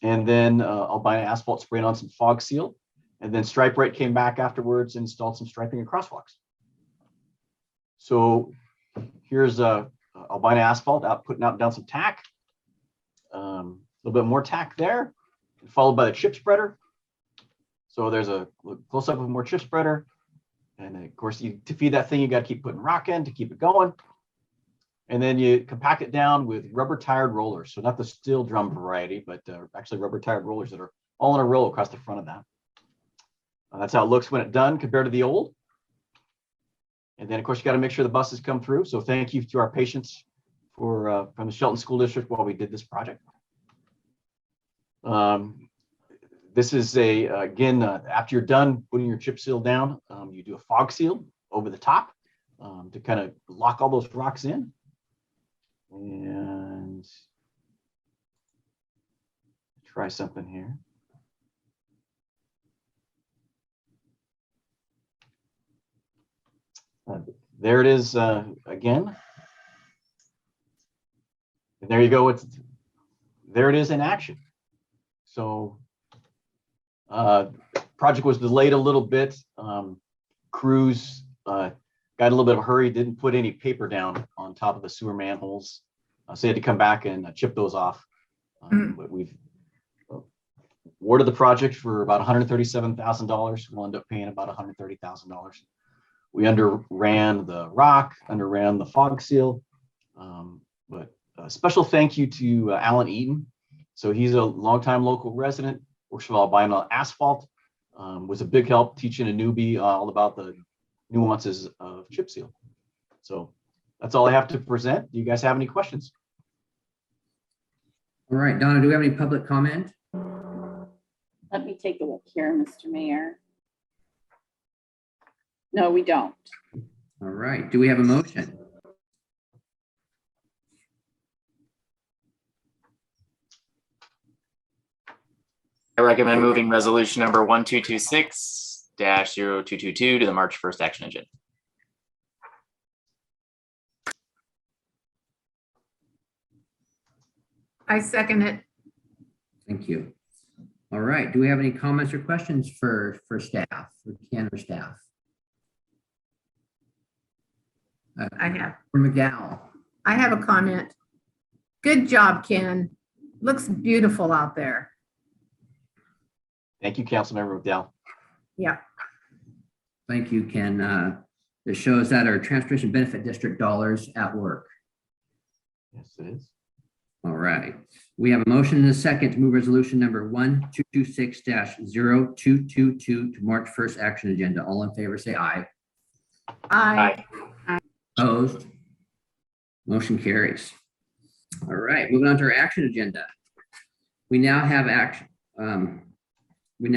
And then Albina Asphalt sprayed on some fog seal. And then Stripe Right came back afterwards and installed some striping and crosswalks. So here's Albina Asphalt out putting out down some tack. A little bit more tack there, followed by the chip spreader. So there's a close up of more chip spreader. And of course, to feed that thing, you got to keep putting rock in to keep it going. And then you compact it down with rubber tired rollers. So not the steel drum variety, but actually rubber tired rollers that are all in a row across the front of that. That's how it looks when it's done compared to the old. And then, of course, you got to make sure the buses come through. So thank you to our patients from the Shelton School District while we did this project. This is again, after you're done putting your chip seal down, you do a fog seal over the top to kind of lock all those rocks in. And try something here. There it is again. And there you go. There it is in action. So project was delayed a little bit. Crews got a little bit of a hurry, didn't put any paper down on top of the sewer manholes. So they had to come back and chip those off. But we've awarded the project for about $137,000. We'll end up paying about $130,000. We underran the rock, underran the fog seal, but a special thank you to Alan Eaton. So he's a longtime local resident, works for Albina Asphalt, was a big help teaching a newbie all about the nuances of chip seal. So that's all I have to present. Do you guys have any questions? All right, Donna, do we have any public comment? Let me take a look here, Mr. Mayor. No, we don't. All right, do we have a motion? I recommend moving resolution number 1226-0222 to the March 1st action agenda. I second it. Thank you. All right, do we have any comments or questions for staff, for Ken or staff? I have. For McGowl. I have a comment. Good job, Ken. Looks beautiful out there. Thank you, Councilmember McDowell. Yeah. Thank you, Ken. It shows that our Transportation Benefit District dollars at work. Yes, it is. All right. We have a motion and a second to move resolution number 1226-0222 to March 1st action agenda. All in favor, say aye. Aye. Opposed? Motion carries. All right, moving on to our action agenda. We now have action. We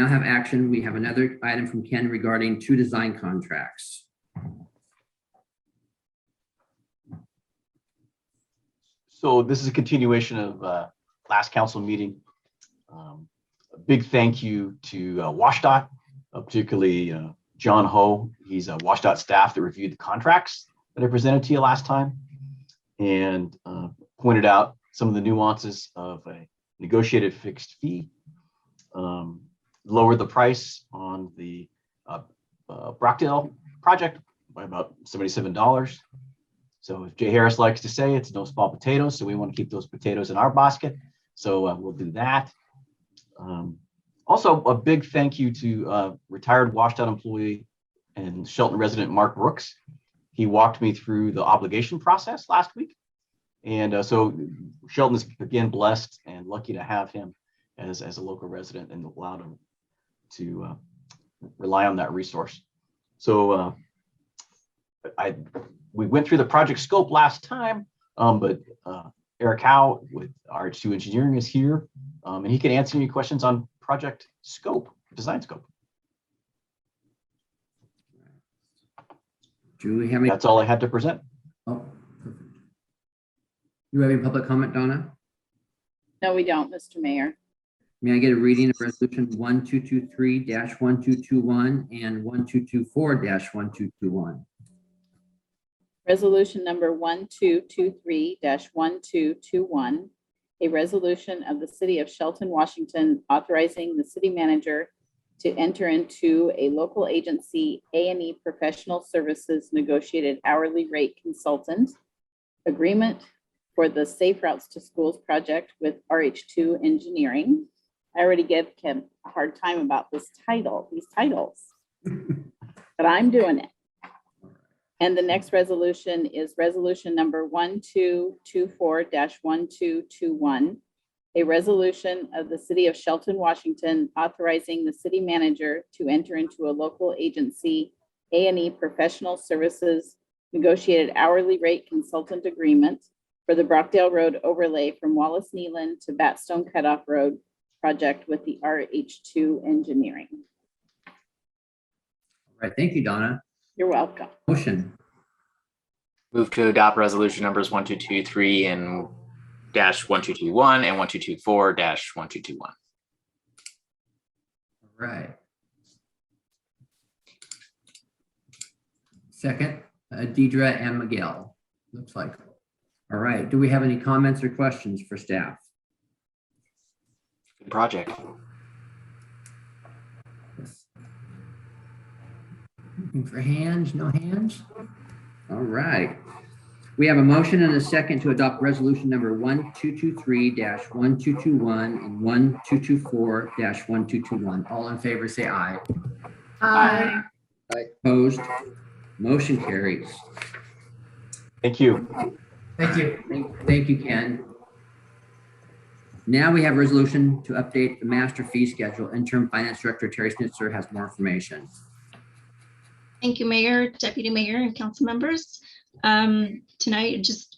have another item from Ken regarding 2 design contracts. So this is a continuation of last council meeting. A big thank you to WashDOT, particularly John Ho. He's a WashDOT staff that reviewed the contracts that I presented to you last time and pointed out some of the nuances of a negotiated fixed fee, lowered the price on the Brockdale project by about $77. So as Jay Harris likes to say, it's no small potatoes. So we want to keep those potatoes in our basket. So we'll do that. Also, a big thank you to retired WashDOT employee and Shelton resident Mark Brooks. He walked me through the obligation process last week. And so Shelton is again blessed and lucky to have him as a local resident and allowed him to rely on that resource. So we went through the project scope last time, but Eric Howe with RH2 Engineering is here, and he can answer any questions on project scope, design scope. Do we have any? That's all I had to present. Oh, perfect. Do you have any public comment, Donna? No, we don't, Mr. Mayor. May I get a reading of resolution 1223-1221 and 1224-1221? Resolution number 1223-1221, a resolution of the City of Shelton, Washington, authorizing the city manager to enter into a local agency A&E professional services negotiated hourly rate consultant agreement for the Safe Routes to Schools project with RH2 Engineering. I already gave Ken a hard time about these titles, but I'm doing it. And the next resolution is resolution number 1224-1221, a resolution of the City of Shelton, Washington, authorizing the city manager to enter into a local agency A&E professional services negotiated hourly rate consultant agreement for the Brockdale Road overlay from Wallace Neeland to Batstone Cutoff Road project with the RH2 Engineering. All right, thank you, Donna. You're welcome. Motion. Move to adopt resolution numbers 1223 and -1221 and 1224-1221. All right. Second, Deidre and Miguel, looks like. All right, do we have any comments or questions for staff? Good project. Looking for hands, no hands? All right. We have a motion and a second to adopt resolution number 1223-1221 and 1224-1221. All in favor, say aye. Aye. Opposed? Motion carries. Thank you. Thank you. Thank you, Ken. Now we have resolution to update the master fee schedule. Interim Finance Director Terry Snitzer has more information. Thank you, Mayor, Deputy Mayor, and council members. Tonight, I just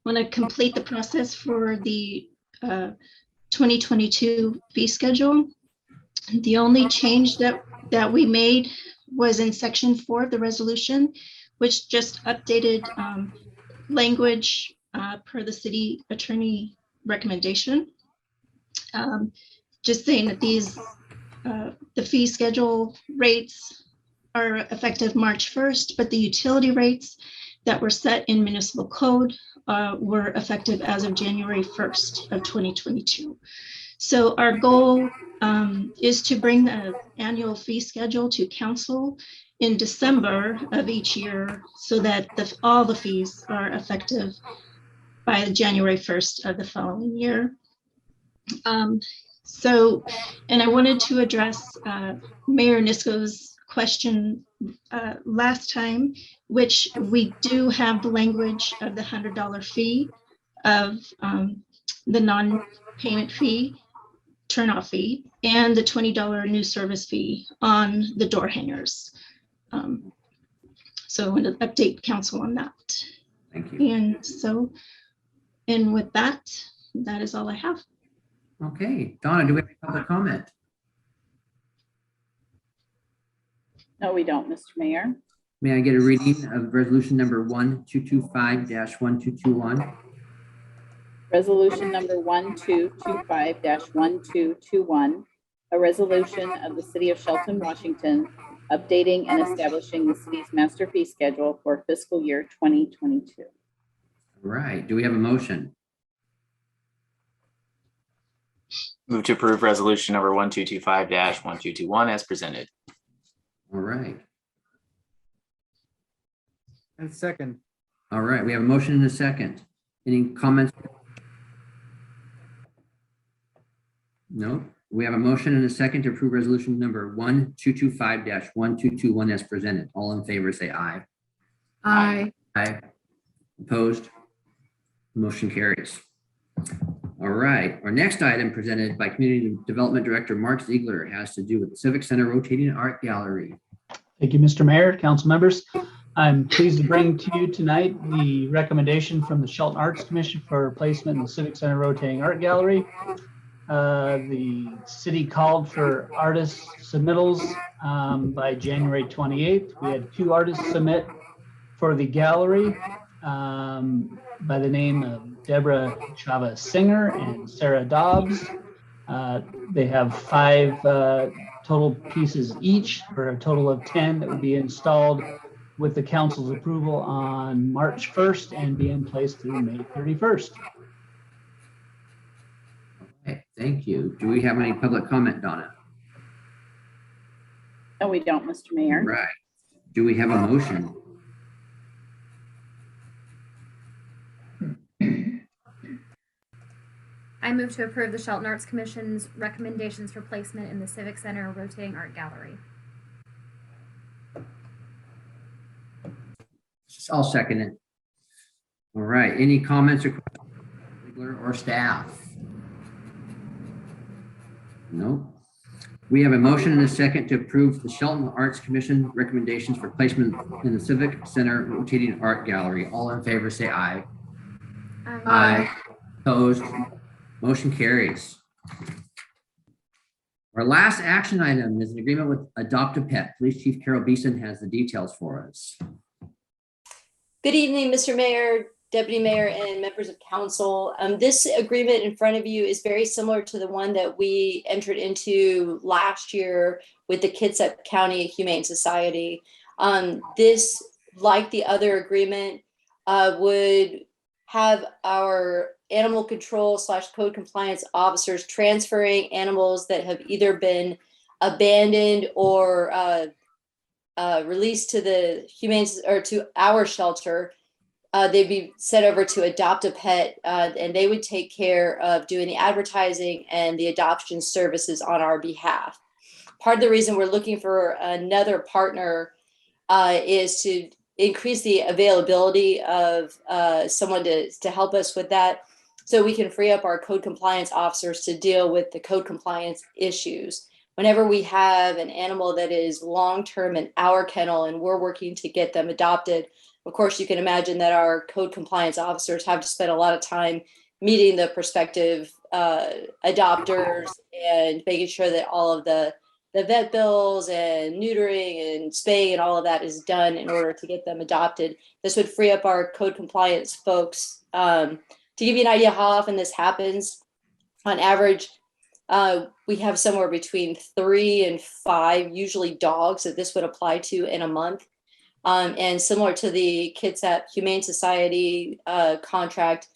want to complete the process for the 2022 fee schedule. The only change that we made was in section 4 of the resolution, which just updated language per the city attorney recommendation. Just saying that these the fee schedule rates are effective March 1st, but the utility rates that were set in municipal code were effective as of January 1st of 2022. So our goal is to bring the annual fee schedule to council in December of each year so that all the fees are effective by January 1st of the following year. And I wanted to address Mayor Nisco's question last time, which we do have the language of the $100 fee of the non-payment fee, turn-off fee, and the $20 new service fee on the door hangers. So I want to update council on that. Thank you. And with that, that is all I have. Okay, Donna, do we have any public comment? No, we don't, Mr. Mayor. May I get a reading of resolution number 1225-1221? Resolution number 1225-1221, a resolution of the City of Shelton, Washington, updating and establishing the city's master fee schedule for fiscal year 2022. All right, do we have a motion? Move to approve resolution number 1225-1221 as presented. All right. And second. All right, we have a motion and a second. Any comments? No. We have a motion and a second to approve resolution number 1225-1221 as presented. All in favor, say aye. Aye. Aye. Opposed? Motion carries. All right, our next item presented by Community Development Director Mark Ziegler has to do with the Civic Center Rotating Art Gallery. Thank you, Mr. Mayor, council members. I'm pleased to bring to you tonight the recommendation from the Shelton Arts Commission for placement in the Civic Center Rotating Art Gallery. The city called for artist submittals by January 28th. We had 2 artists submit for the gallery by the name of Deborah Chavez Singer and Sarah Dobbs. They have 5 total pieces each for a total of 10 that will be installed with the council's approval on March 1st and be in place through May 31st. Okay, thank you. Do we have any public comment, Donna? No, we don't, Mr. Mayor. All right. Do we have a motion? I move to approve the Shelton Arts Commission's recommendations for placement in the Civic Center Rotating Art Gallery. I'll second it. All right, any comments or questions, or staff? No. We have a motion and a second to approve the Shelton Arts Commission recommendations for placement in the Civic Center Rotating Art Gallery. All in favor, say aye. Aye. Aye. Opposed? Motion carries. Our last action item is an agreement with Adopt a Pet. Police Chief Carol Beeson has the details for us. Good evening, Mr. Mayor, Deputy Mayor, and members of council. This agreement in front of you is very similar to the one that we entered into last year with the Kitsap County Humane Society. This, like the other agreement, would have our animal control / code compliance officers transferring animals that have either been abandoned or released to the humane or to our shelter. They'd be sent over to Adopt a Pet, and they would take care of doing the advertising and the adoption services on our behalf. Part of the reason we're looking for another partner is to increase the availability of someone to help us with that, so we can free up our code compliance officers to deal with the code compliance issues. Whenever we have an animal that is long-term in our kennel and we're working to get them adopted, of course, you can imagine that our code compliance officers have to spend a lot of time meeting the prospective adopters and making sure that all of the vet bills and neutering and spaying and all of that is done in order to get them adopted. This would free up our code compliance folks. To give you an idea how often this happens, on average, we have somewhere between 3 and 5, usually dogs, that this would apply to in a month. And similar to the Kitsap Humane Society contract,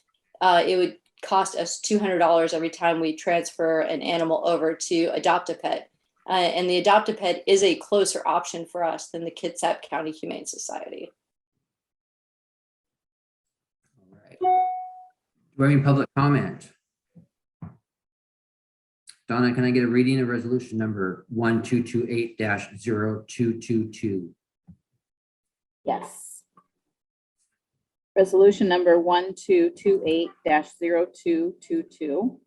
it would cost us $200 every time we transfer an animal over to Adopt a Pet. And the Adopt a Pet is a closer option for us than the Kitsap County Humane Society. All right. we have any public comment? Donna, can I get a reading of resolution number 1228-0222? Yes. Resolution number 1228-0222.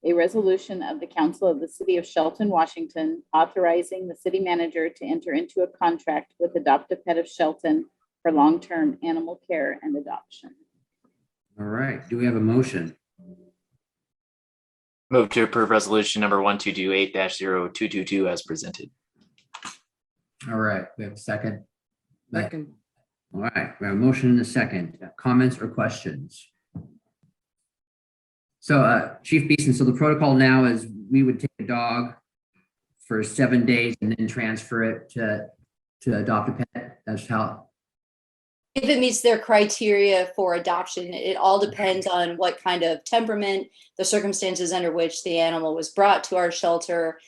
A resolution of the Council of the City of Shelton, Washington, authorizing the city manager to enter into a contract with Adoptive Pet of Shelton for long-term animal care and adoption. All right, do we have a motion? Move to approve resolution number 1228-0222 as presented. All right, we have a second. Second. All right, we have a motion and a second. Comments or questions? So Chief Beeson, so the protocol now is we would take a dog for 7 days and then transfer it to adopt a pet. That's how. If it meets their criteria for adoption, it all depends on what kind of temperament, the circumstances under which the animal was brought to our shelter.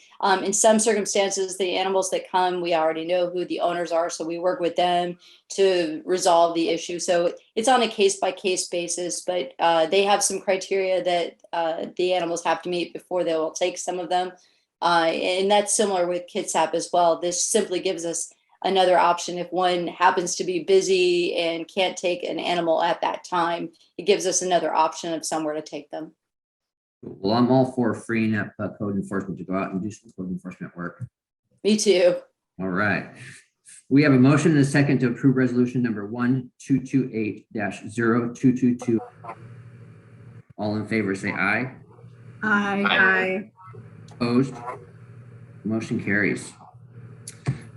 In some circumstances, the animals that come, we already know who the owners are, so we work with them to resolve the issue. So it's on a case-by-case basis, but they have some criteria that the animals have to meet before they will take some of them. And that's similar with Kitsap as well. This simply gives us another option if one happens to be busy and can't take an animal at that time. It gives us another option of somewhere to take them. Well, I'm all for freeing up code enforcement to go out and do some code enforcement work. Me too. All right. We have a motion and a second to approve resolution number 1228-0222. All in favor, say aye. Aye. Opposed? Motion carries.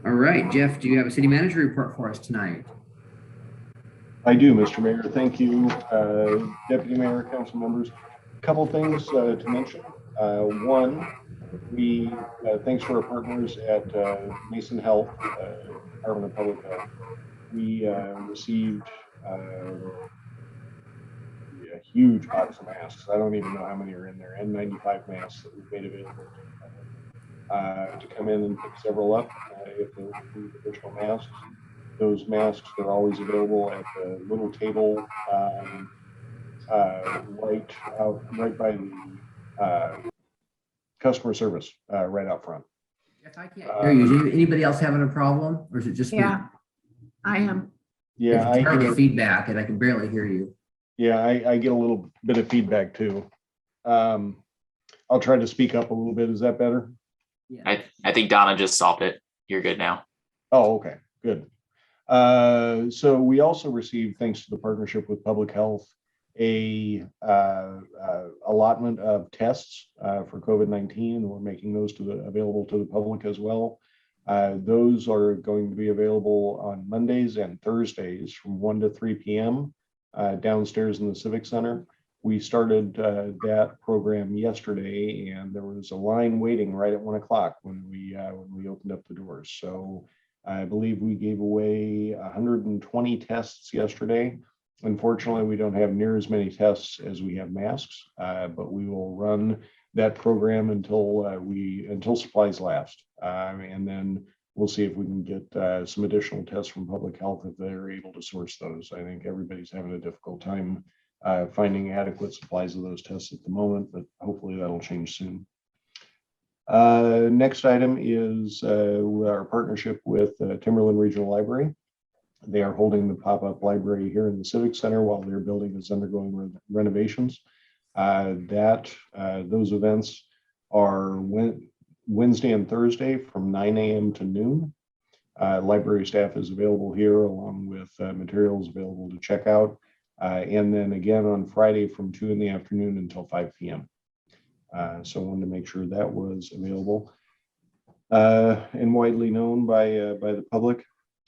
All right, Jeff, do you have a city manager report for us tonight? I do, Mr. Mayor. Thank you, Deputy Mayor, council members. A couple things to mention. One, we thanks to our partners at Mason Health, Department of Public Health, we received a huge box of masks. I don't even know how many are in there. N95 masks that we've made available to come in and pick several up if they need additional masks. Those masks are always available at the little table right by the customer service right out front. Jeff, I can't hear you. Is anybody else having a problem, or is it just me? Yeah, I am. Yeah, I heard the feedback, and I can barely hear you. Yeah, I get a little bit of feedback too. I'll try to speak up a little bit. Is that better? I think Donna just solved it. You're good now. Oh, okay, good. So we also received, thanks to the partnership with Public Health, a allotment of tests for COVID-19. We're making those available to the public as well. Those are going to be available on Mondays and Thursdays from 1 to 3 p.m. Downstairs in the Civic Center. We started that program yesterday, and there was a line waiting right at 1 o'clock when we opened up the doors. So I believe we gave away 120 tests yesterday. Unfortunately, we don't have near as many tests as we have masks, but we will run that program until supplies last, and then we'll see if we can get some additional tests from Public Health if they're able to source those. I think everybody's having a difficult time finding adequate supplies of those tests at the moment, but hopefully that'll change soon. Next item is our partnership with Timberland Regional Library. They are holding the pop-up library here in the Civic Center while their building is undergoing renovations. Those events are Wednesday and Thursday from 9 a.m. to noon. Library staff is available here along with materials available to check out. And then again on Friday from 2 in the afternoon until 5 p.m. So I wanted to make sure that was available and widely known by the public.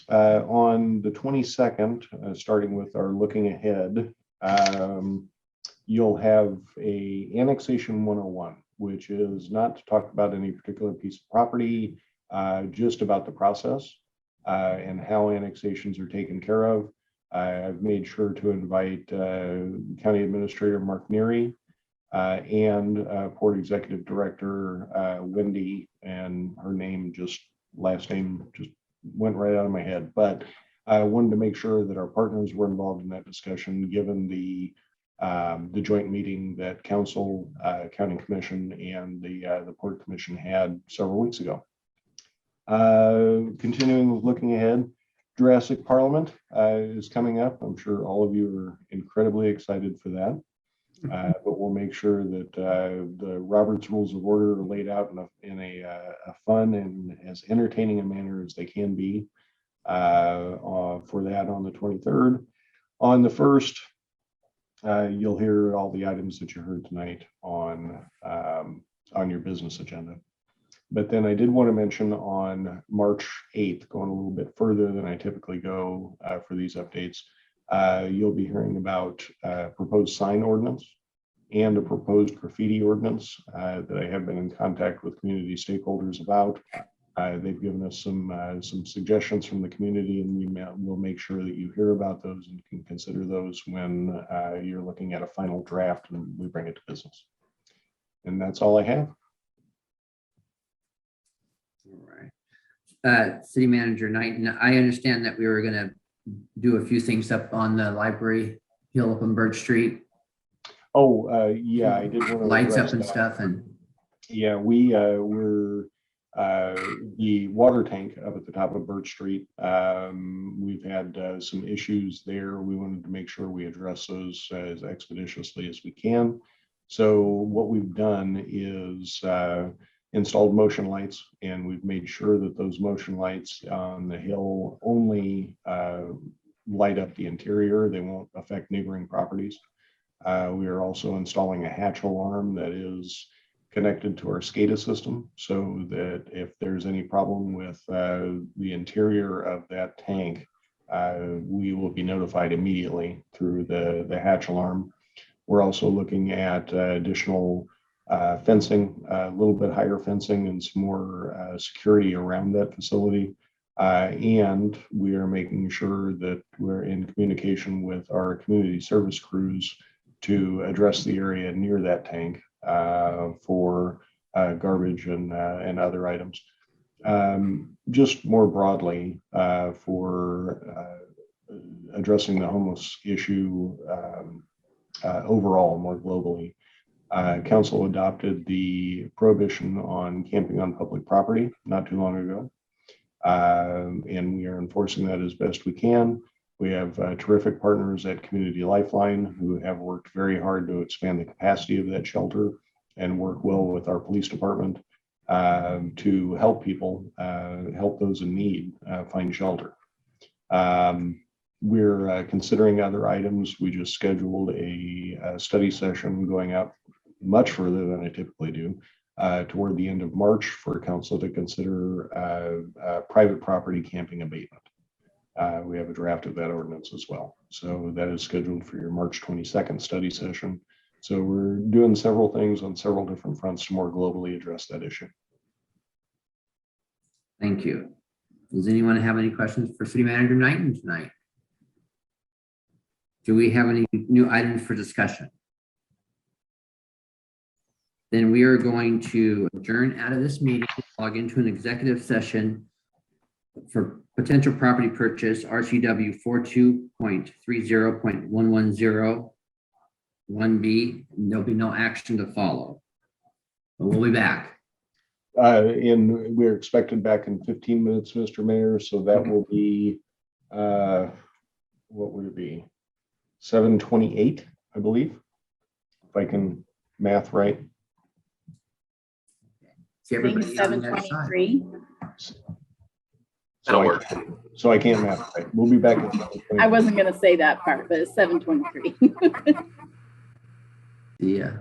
On the 22nd, starting with our looking ahead, you'll have a annexation 101, which is not to talk about any particular piece of property, just about the process and how annexations are taken care of. I've made sure to invite County Administrator Mark Neary and Port Executive Director Wendy, and her last name just went right out of my head, but I wanted to make sure that our partners were involved in that discussion, given the the joint meeting that council, county commission, and the port commission had several weeks ago. Continuing with looking ahead, Jurassic Parliament is coming up. I'm sure all of you are incredibly excited for that. But we'll make sure that the Robert's Rules of Order are laid out in a fun and as entertaining a manner as they can be for that on the 23rd. On the 1st, you'll hear all the items that you heard tonight on your business agenda. But then I did want to mention on March 8th, going a little bit further than I typically go for these updates, you'll be hearing about proposed sign ordinance and a proposed graffiti ordinance that I have been in contact with community stakeholders about. They've given us some suggestions from the community, and we'll make sure that you hear about those and can consider those when you're looking at a final draft and we bring it to business. And that's all I have. All right. City Manager Knight, I understand that we were going to do a few things up on the library hill up on Birch Street. Oh, yeah, I did want to lights up and that. stuff. And yeah, we're the water tank up at the top of Birch Street. We've had some issues there. We wanted to make sure we address those as expeditiously as we can. So what we've done is installed motion lights, and we've made sure that those motion lights on the hill only light up the interior. They won't affect neighboring properties. We are also installing a hatch alarm that is connected to our SCADA system, so that if there's any problem with the interior of that tank, we will be notified immediately through the hatch alarm. We're also looking at additional fencing, a little bit higher fencing and some more security around that facility. And we are making sure that we're in communication with our community service crews to address the area near that tank for garbage and other items. Just more broadly, for addressing the homeless issue overall, more globally, council adopted the prohibition on camping on public property not too long ago. And we are enforcing that as best we can. We have terrific partners at Community Lifeline who have worked very hard to expand the capacity of that shelter and work well with our police department to help people, help those in need find shelter. We're considering other items. We just scheduled a study session going out much further than I typically do toward the end of March for council to consider private property camping abatement. We have a draft of that ordinance as well. So that is scheduled for your March 22nd study session. So we're doing several things on several different fronts to more globally address that issue. thank you. Does anyone have any questions for City Manager Knighton tonight? Do we have any new items for discussion? Then we are going to adjourn out of this meeting, log into an executive session for potential property purchase, RCW 42.30.110 1B. There'll be no action to follow. But we'll be back. And we're expected back in 15 minutes, Mr. Mayor. So that will be, what would it be? 7:28, I believe, if I can math right. See everybody on the other side. 7:23. That'll work. So I can't math right. We'll be back. I wasn't gonna say that part, but it's 7:23. Yeah.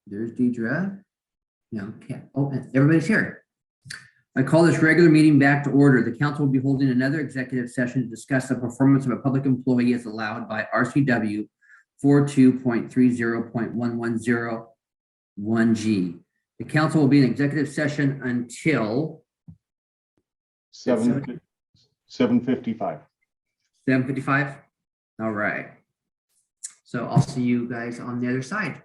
There's Deidre. No, can't. Oh, and everybody's here. I call this regular meeting back to order. The council will be holding another executive session to discuss the performance of a public employee as allowed by RCW 42.30.1101G. The council will be in executive session until 7:55. 7:55. All right. So I'll see you guys on the other side.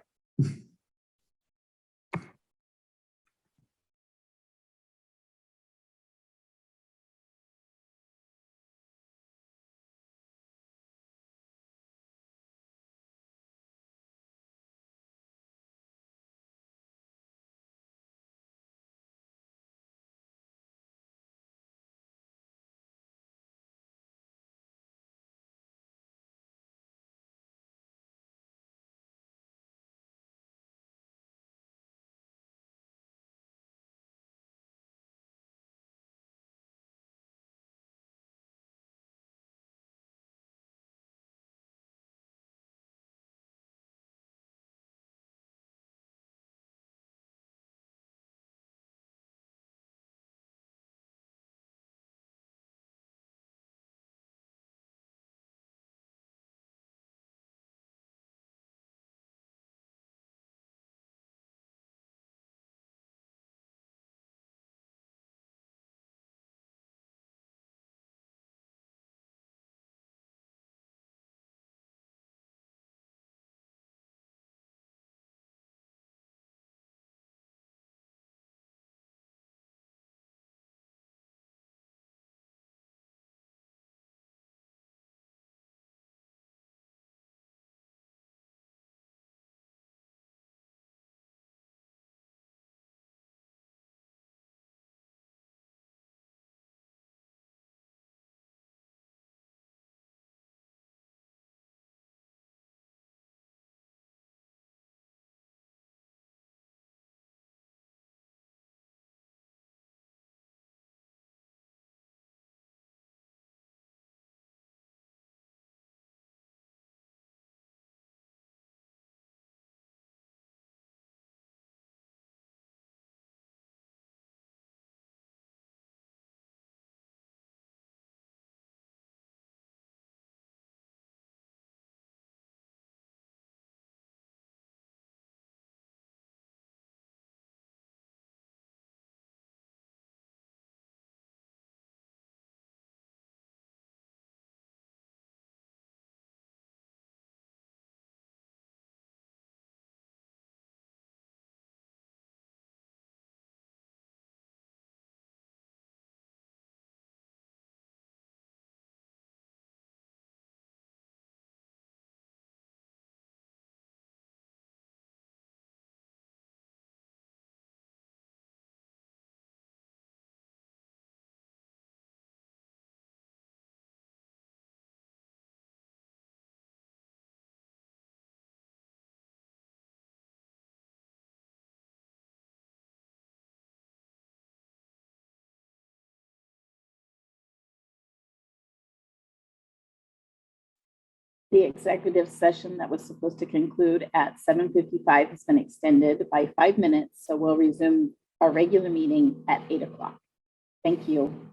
The executive session that was supposed to conclude at 7:55 has been extended by 5 minutes, so we'll resume our regular meeting at 8 o'clock. Thank you.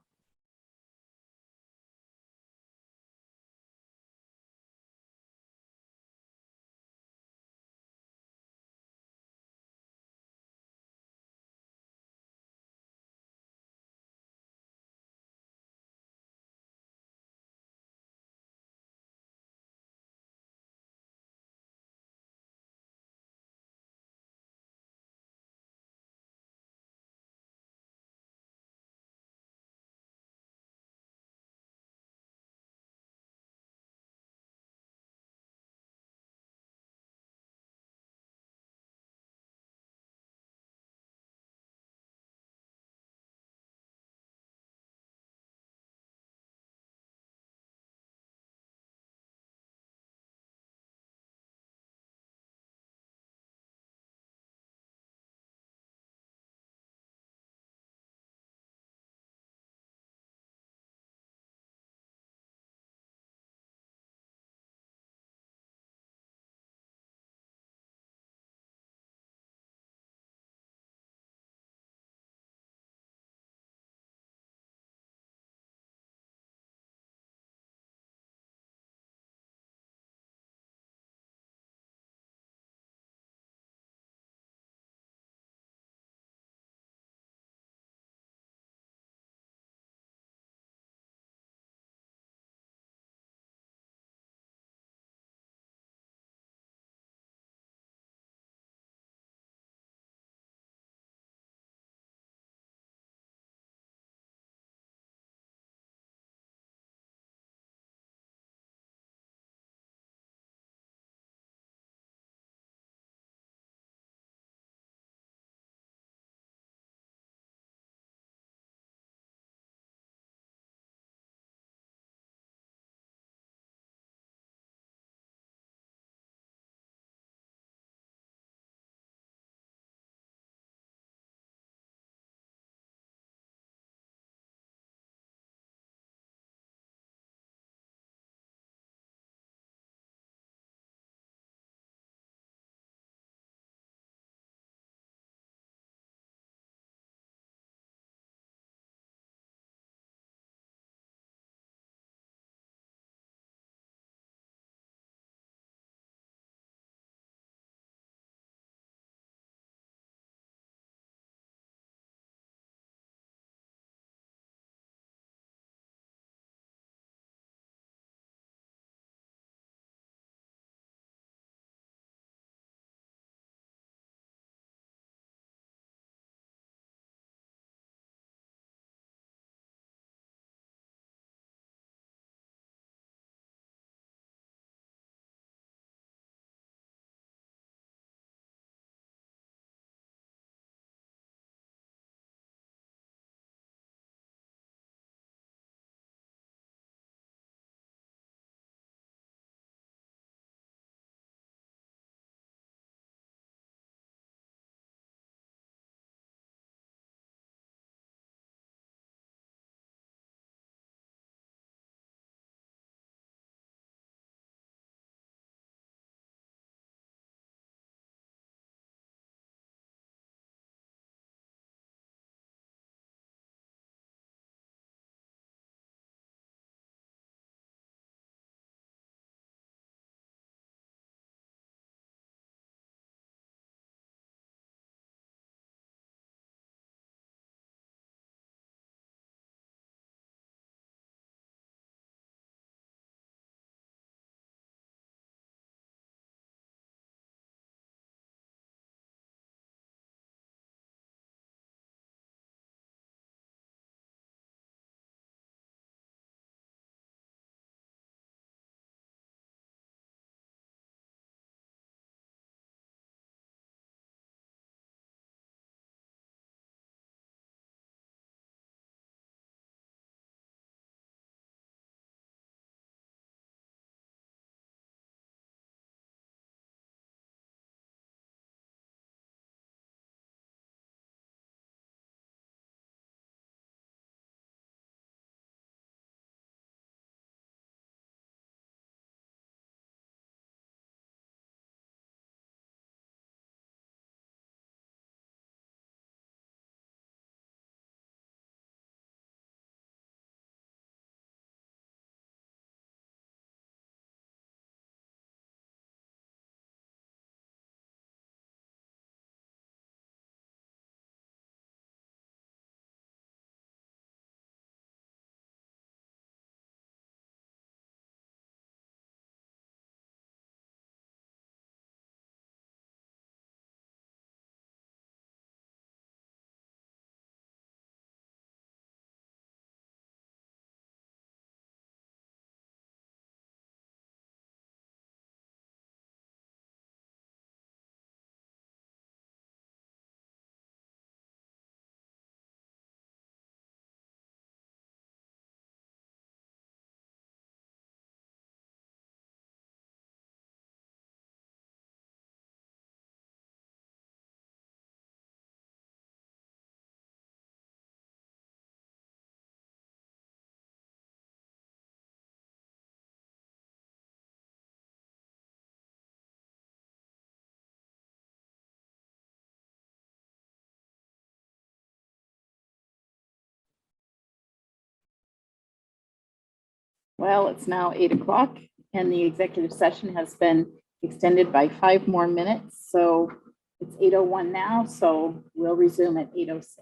Well, it's now 8 o'clock and the executive session has been extended by 5 more minutes. So it's 8:01 now, so we'll resume at 8:06.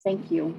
Thank you.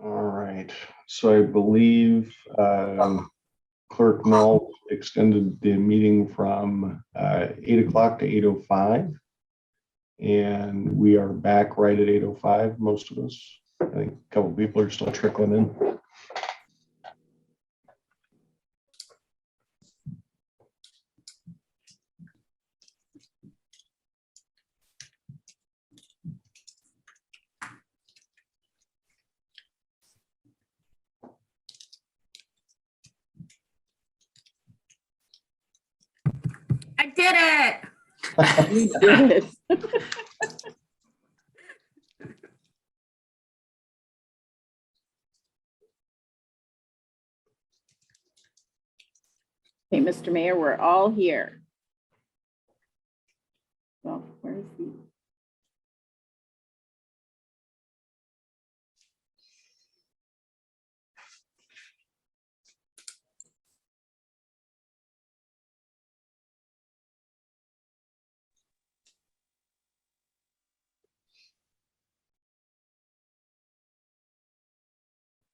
All right, so I believe Clerk Null extended the meeting from 8 o'clock to 8:05. And we are back right at 8:05, most of us. I think a couple people are still trickling in. I did it. You did. Okay, Mr. Mayor, we're all here. Well, where's the?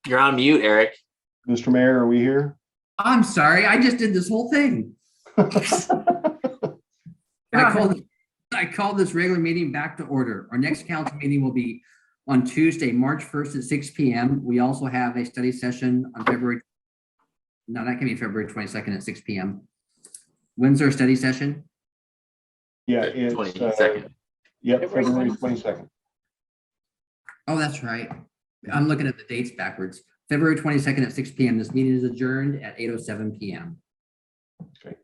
You're on mute, Eric. Mr. Mayor, are we here? I'm sorry, I just did this whole thing. I called this regular meeting back to order. Our next council meeting will be On Tuesday, March 1st at 6 p.m., we also have a study session on February. No, that can be February 22nd at 6 p.m. When's our study session? Yeah, it's, 22nd. yep, February February 22nd. 22nd. Oh, that's right. I'm looking at the dates backwards. February 22nd at 6 p.m. This meeting is adjourned at 8:07 p.m. Okay.